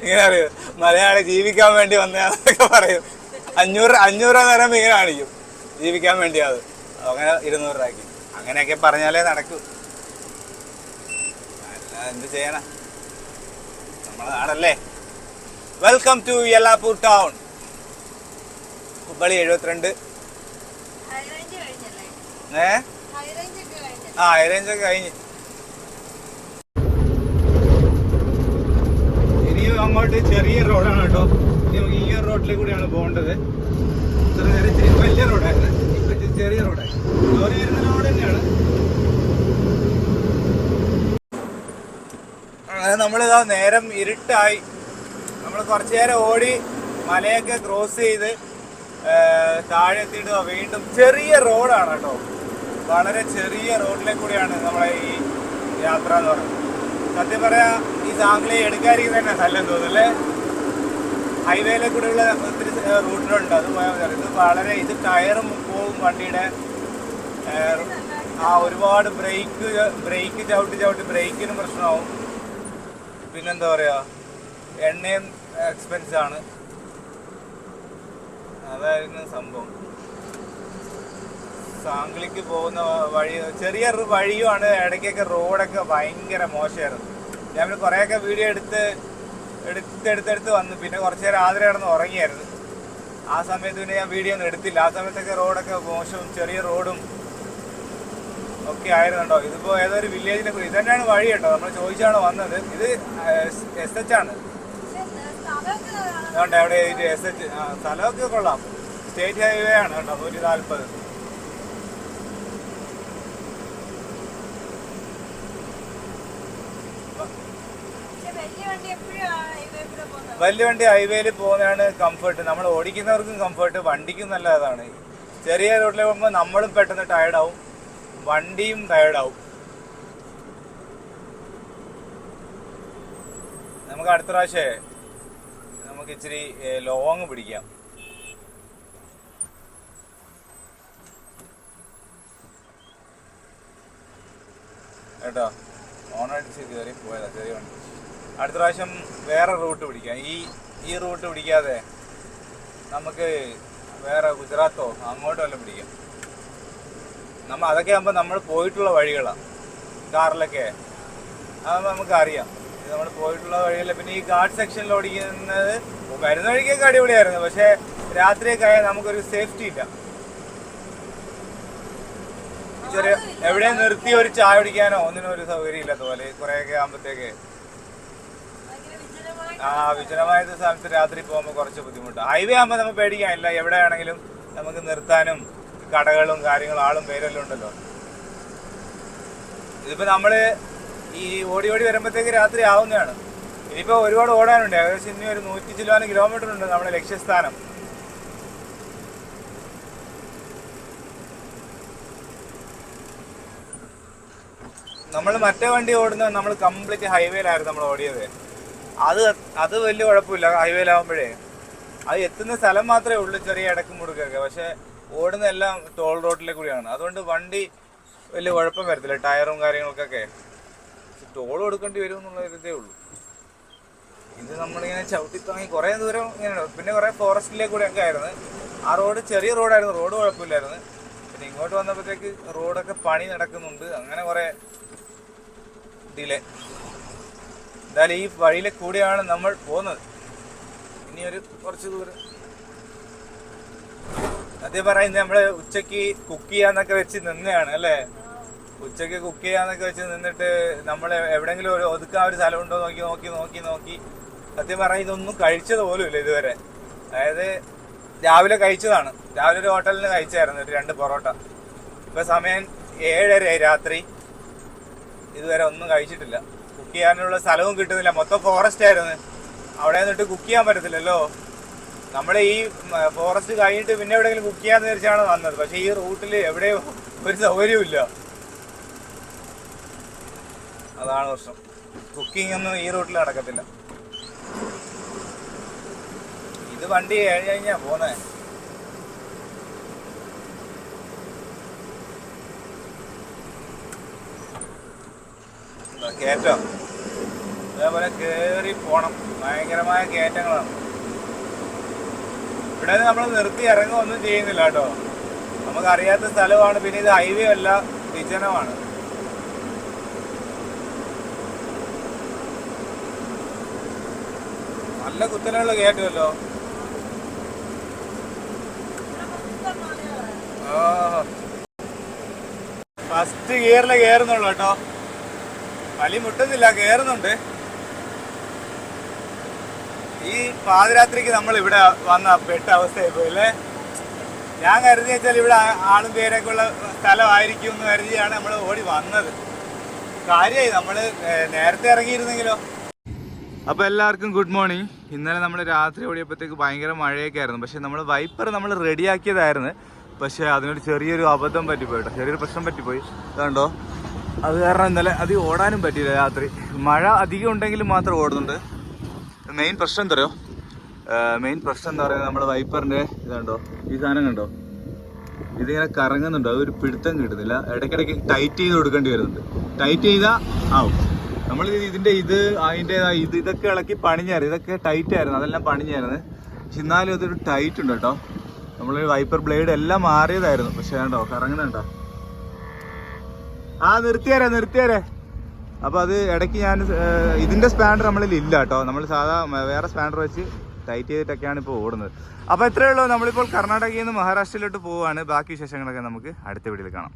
ഇങ്ങനെ അറിയും. മലയാളി ജീവിക്കാൻ വേണ്ടി വന്നതൊക്കെ പറയും. 500 രൂപ നേരം ഇങ്ങനെ കാണിക്കും. ജീവിക്കാൻ വേണ്ടി അത് അങ്ങനെ 200 രൂപയ്ക്ക്. അങ്ങനെയൊക്കെ പറഞ്ഞാലേ നടക്കൂ. എന്ത് ചെയ്യാനാ, നമ്മളെ നാടല്ലേ. Welcome to Yellapur town. Hubballi 72. High range ഒക്കെ കഴിഞ്ഞ് ഇനിയും അങ്ങോട്ട് ചെറിയ റോഡാണ് കേട്ടോ. ഇനി ഈ റോഡിലെ കൂടിയാണ് പോകേണ്ടത്. വലിയ റോഡായിരുന്നു, ഇപ്പൊ ചെറിയ റോഡായി. ലോറി വരുന്ന റോഡ് തന്നെയാണ്. നമ്മളിതാ നേരം ഇരുട്ടായി. നമ്മൾ കുറച്ചു നേരം ഓടി മലയൊക്കെ ക്രോസ് ചെയ്ത് താഴെ എത്തിയിട്ട് വീണ്ടും ചെറിയ റോഡാണ് കേട്ടോ. വളരെ ചെറിയ റോഡിലെ കൂടിയാണ് നമ്മളെ ഈ യാത്ര എന്ന് പറയുന്നത്. സത്യം പറയാ ഈ സാംഗ്ലി എടുക്കാതിരിക്കുന്ന തന്നെ നല്ലം തോന്നുന്നല്ലേ. ഹൈവേയിലെ കൂടെയുള്ള ഒത്തിരി റൂട്ടിലുണ്ട്, അത് പോയാൽ മതി. ഇത് ടയറും പോവും വണ്ടിയുടെ. ഒരുപാട് ബ്രേക്ക് ചവിട്ടി ബ്രേക്കിനും പ്രശ്നമാവും. പിന്നെന്താ പറയാ, എണ്ണയും എക്സ്പെൻസ് ആണ്. അതായിരുന്നു സംഭവം. സാംഗ്ലിക്ക് പോകുന്ന വഴി ചെറിയ വഴിയുമാണ്. ഇടയ്ക്കൊക്കെ റോഡൊക്കെ ഭയങ്കര മോശമായിരുന്നു. ഞാൻ പിന്നെ കുറേയൊക്കെ വീഡിയോ എടുത്തെടുത്ത് വന്നു. പിന്നെ കുറച്ച് നേരം ആതിര കിടന്ന് ഉറങ്ങിയായിരുന്നു. ആ സമയത്ത് പിന്നെ ഞാൻ വീഡിയോ ഒന്നും എടുത്തില്ല. ആ സമയത്തൊക്കെ റോഡൊക്കെ മോശവും ചെറിയ റോഡും ഒക്കെ ആയിരുന്നു കേട്ടോ. ഇതിപ്പോൾ ഏതൊരു വില്ലേജിനെ ഇത് തന്നെയാണ് വഴി കേട്ടോ. നമ്മൾ ചോദിച്ചാണ് വന്നത്. ഇത് SH ആണ്. അതുകൊണ്ട് അവിടെ SH സ്ഥലമൊക്കെ കൊള്ളാം. സ്റ്റേറ്റ് ഹൈവേ ആണ് കേട്ടോ. 140. വലിയ വണ്ടി ഹൈവേയിൽ പോകുന്നതാണ് കംഫർട്ട്. നമ്മൾ ഓടിക്കുന്നവർക്കും കംഫർട്ട്, വണ്ടിക്കും നല്ലതാണ്. ചെറിയ റോഡിൽ പോകുമ്പോൾ നമ്മളും പെട്ടെന്ന് ടയർഡാവും, വണ്ടിയും ടയർഡാവും. നമുക്ക് അടുത്ത പ്രാവശ്യമേ നമുക്ക് ഇച്ചിരി ലോങ് പിടിക്കാം. കേട്ടോ, ഓണടിച്ച് കയറി പോയതാ ചെറിയ വണ്ടി. അടുത്ത പ്രാവശ്യം വേറെ റൂട്ട് പിടിക്കാം. ഈ റൂട്ട് പിടിക്കാതെ നമുക്ക് വേറെ ഗുജറാത്തോ അങ്ങോട്ടോ എല്ലാം പിടിക്കാം. അതൊക്കെ ആകുമ്പോൾ നമ്മൾ പോയിട്ടുള്ള വഴികളാണ്. കാറിലൊക്കെ അതാകുമ്പോൾ നമുക്കറിയാം ഇത് നമ്മൾ പോയിട്ടുള്ള വഴികളിൽ. പിന്നെ ഈ ഗാർഡ് സെക്ഷനിൽ ഓടിക്കുന്നത് വരുന്ന വഴിക്കൊക്കെ അടിപൊളിയായിരുന്നു. പക്ഷേ രാത്രിയൊക്കെ ആയാൽ നമുക്കൊരു സേഫ്റ്റി ഇല്ല. ചെറിയ എവിടെയും നിർത്തി ഒരു ചായ കുടിക്കാനോ ഒന്നിനും ഒരു സൗകര്യം ഇല്ലാത്ത പോലെ കുറേയൊക്കെ ആകുമ്പോഴത്തേക്ക് വിജനമായ സ്ഥലത്ത് രാത്രി പോകുമ്പോൾ കുറച്ച് ബുദ്ധിമുട്ടാണ്. ഹൈവേ ആകുമ്പോൾ നമുക്ക് പേടിക്കാനില്ല. എവിടെയാണെങ്കിലും നമുക്ക് നിർത്താനും കടകളും കാര്യങ്ങളും ആളും പേരെല്ലാം ഉണ്ടല്ലോ. ഇതിപ്പോൾ നമ്മൾ ഈ ഓടി വരുമ്പോഴത്തേക്ക് രാത്രി ആവുന്നതാണ്. ഇനിയിപ്പോൾ ഒരുപാട് ഓടാനുണ്ട്. ഏകദേശം ഇനി ഒരു 100 ചില്ലുവാനും കിലോമീറ്റർ ഉണ്ട് നമ്മുടെ ലക്ഷ്യസ്ഥാനം. നമ്മൾ മറ്റേ വണ്ടി ഓടുന്നത് നമ്മൾ കംപ്ലീറ്റ് ഹൈവേയിലായിരുന്നു നമ്മൾ ഓടിയത്. അത് വലിയ കുഴപ്പമില്ല. ഹൈവേയിലാവുമ്പോഴേ അത് എത്തുന്ന സ്ഥലം മാത്രമേ ഉള്ളൂ ചെറിയ ഇടക്കും മുടുക്കൊക്കെ. പക്ഷെ ഓടുന്ന എല്ലാം ടോൾ റോഡിലെ കൂടിയാണ്. അതുകൊണ്ട് വണ്ടി വലിയ കുഴപ്പം വരത്തില്ല, ടയറും കാര്യങ്ങൾക്കൊക്കെ. ടോൾ കൊടുക്കേണ്ടി വരും എന്നുള്ള ഇതേ ഉള്ളൂ. ഇത് നമ്മളിങ്ങനെ ചവിട്ടിത്താങ്ങി കുറേ ദൂരം ഇങ്ങനെ. പിന്നെ കുറേ ഫോറസ്റ്റിലെ കൂടെ ഒക്കെ ആയിരുന്നു. ആ റോഡ് ചെറിയ റോഡായിരുന്നു, റോഡ് കുഴപ്പമില്ലായിരുന്നു. പിന്നെ ഇങ്ങോട്ട് വന്നപ്പോഴത്തേക്ക് റോഡൊക്കെ പണി നടക്കുന്നുണ്ട്. അങ്ങനെ കുറേ ഡിലേ. എന്തായാലും ഈ വഴിയിലെ കൂടെയാണ് നമ്മൾ പോകുന്നത്. ഇനിയൊരു കുറച്ച് ദൂരം. അതേ പറയുന്നത് നമ്മൾ ഉച്ചക്ക് കുക്ക് ചെയ്യാന്നൊക്കെ വെച്ച് നിന്നെയാണ് അല്ലേ. ഉച്ചക്ക് കുക്ക് ചെയ്യാന്നൊക്കെ വെച്ച് നിന്നിട്ട് നമ്മൾ എവിടെയെങ്കിലും ഒരു ഒതുക്കാൻ ഒരു സ്ഥലമുണ്ടോ നോക്കി സത്യം പറഞ്ഞാൽ ഇതൊന്നും കഴിച്ചത് പോലും ഇല്ല ഇതുവരെ. അതായത് രാവിലെ കഴിച്ചതാണ്. രാവിലെ ഒരു ഹോട്ടലിൽ നിന്ന് കഴിച്ചായിരുന്നു ഒരു 2 പൊറോട്ട. ഇപ്പം സമയം 7:30 രാത്രി. ഇതുവരെ ഒന്നും കഴിച്ചിട്ടില്ല. കുക്ക് ചെയ്യാനുള്ള സ്ഥലവും കിട്ടുന്നില്ല. മൊത്തം ഫോറസ്റ്റ് ആയിരുന്നു. അവിടെ നിന്നിട്ട് കുക്ക് ചെയ്യാൻ പറ്റത്തില്ലല്ലോ. നമ്മൾ ഈ ഫോറസ്റ്റ് കഴിഞ്ഞിട്ട് പിന്നെ എവിടെയെങ്കിലും കുക്ക് ചെയ്യാന്ന് വിചാരിച്ചാണ് വന്നത്. പക്ഷെ ഈ റൂട്ടിൽ എവിടെയും ഒരു സൗകര്യവും ഇല്ല. അതാണ് പ്രശ്നം. കുക്കിംഗ് ഒന്നും ഈ റൂട്ടിൽ നടക്കത്തില്ല. ഇത് വണ്ടി കഴിഞ്ഞാ പോന്നേ. കയറ്റം അതേപോലെ കയറി പോണം. ഭയങ്കരമായ കയറ്റങ്ങളാണ്. ഇവിടെ നമ്മൾ നിർത്തി ഇറങ്ങുകയൊന്നും ചെയ്യുന്നില്ല കേട്ടോ. നമുക്കറിയാത്ത സ്ഥലമാണ്. പിന്നെ ഇത് ഹൈവേ അല്ല, വിജനമാണ്. നല്ല കുത്തനെയുള്ള കയറ്റുമല്ലോ. ഫസ്റ്റ് ഗിയറിലെ കയറുന്നുള്ളു കേട്ടോ. വലി മുട്ടുന്നില്ല, കയറുന്നുണ്ട്. ഈ പാതിരാത്രിക്ക് നമ്മൾ ഇവിടെ വന്ന പെട്ട അവസ്ഥയായി പോയല്ലേ. ഞാൻ കരുതി വെച്ചാൽ ഇവിടെ ആളും പേരൊക്കെ ഉള്ള സ്ഥലമായിരിക്കും എന്ന് കരുതിയാണ് നമ്മൾ ഓടി വന്നത്. കാര്യമായി നമ്മൾ നേരത്തെ ഇറങ്ങിയിരുന്നെങ്കിലോ. അപ്പോൾ എല്ലാവർക്കും ഗുഡ് മോർണിംഗ്. ഇന്നലെ നമ്മൾ രാത്രി ഓടിയപ്പോഴത്തേക്ക് ഭയങ്കര മഴയൊക്കെ ആയിരുന്നു. പക്ഷെ നമ്മൾ വൈപ്പർ നമ്മൾ റെഡിയാക്കിയതായിരുന്നു. പക്ഷെ അതിനൊരു ചെറിയൊരു അബദ്ധം പറ്റിപ്പോയിട്ടോ, ചെറിയൊരു പ്രശ്നം പറ്റിപ്പോയി. അതുകൊണ്ടോ അത് കാരണം ഇന്നലെ അധികം ഓടാനും പറ്റിയില്ല രാത്രി. മഴ അധികം ഉണ്ടെങ്കിലും മാത്രം ഓടുന്നുണ്ട്. മെയിൻ പ്രശ്നം എന്താ പറയുക, മെയിൻ പ്രശ്നം എന്താ പറയുക, നമ്മുടെ വൈപ്പറിൻ്റെ ഇതുണ്ടോ, ഈ സാധനം കണ്ടോ, ഇതിങ്ങനെ കറങ്ങുന്നുണ്ടോ, അതൊരു പിടുത്തം കിട്ടുന്നില്ല. ഇടയ്ക്കിടയ്ക്ക് ടൈറ്റ് ചെയ്ത് കൊടുക്കേണ്ടി വരുന്നുണ്ട്. ടൈറ്റ് ചെയ്താൽ ആവും. നമ്മൾ ഇതിൻ്റെ അതിൻ്റെതായ ഇതൊക്കെ ഇളക്കി പണിഞ്ഞായിരുന്നു. ഇതൊക്കെ ടൈറ്റ് ആയിരുന്നു, അതെല്ലാം പണിഞ്ഞായിരുന്നു. പക്ഷെ എന്നാലും അതൊരു ടൈറ്റ് ഉണ്ട് കേട്ടോ. നമ്മൾ വൈപ്പർ ബ്ലേഡ് എല്ലാം മാറിയതായിരുന്നു. പക്ഷെ കണ്ടോ കറങ്ങുന്നുണ്ടോ. നിർത്തിയാരേ. അപ്പോൾ അത് ഇടയ്ക്ക് ഞാൻ ഇതിൻ്റെ സ്പാൻഡർ നമ്മളിൽ ഇല്ല കേട്ടോ. നമ്മൾ സാധാ വേറെ സ്പാൻഡർ വെച്ച് ടൈറ്റ് ചെയ്തിട്ടൊക്കെയാണ് ഇപ്പോൾ ഓടുന്നത്. അപ്പോൾ ഇത്രയേ ഉള്ളൂ. നമ്മളിപ്പോൾ കർണാടകയിൽ നിന്ന് മഹാരാഷ്ട്രയിലോട്ട് പോവുകയാണ്. ബാക്കി വിശേഷങ്ങളൊക്കെ നമുക്ക് അടുത്ത വീഡിയോയിൽ കാണാം.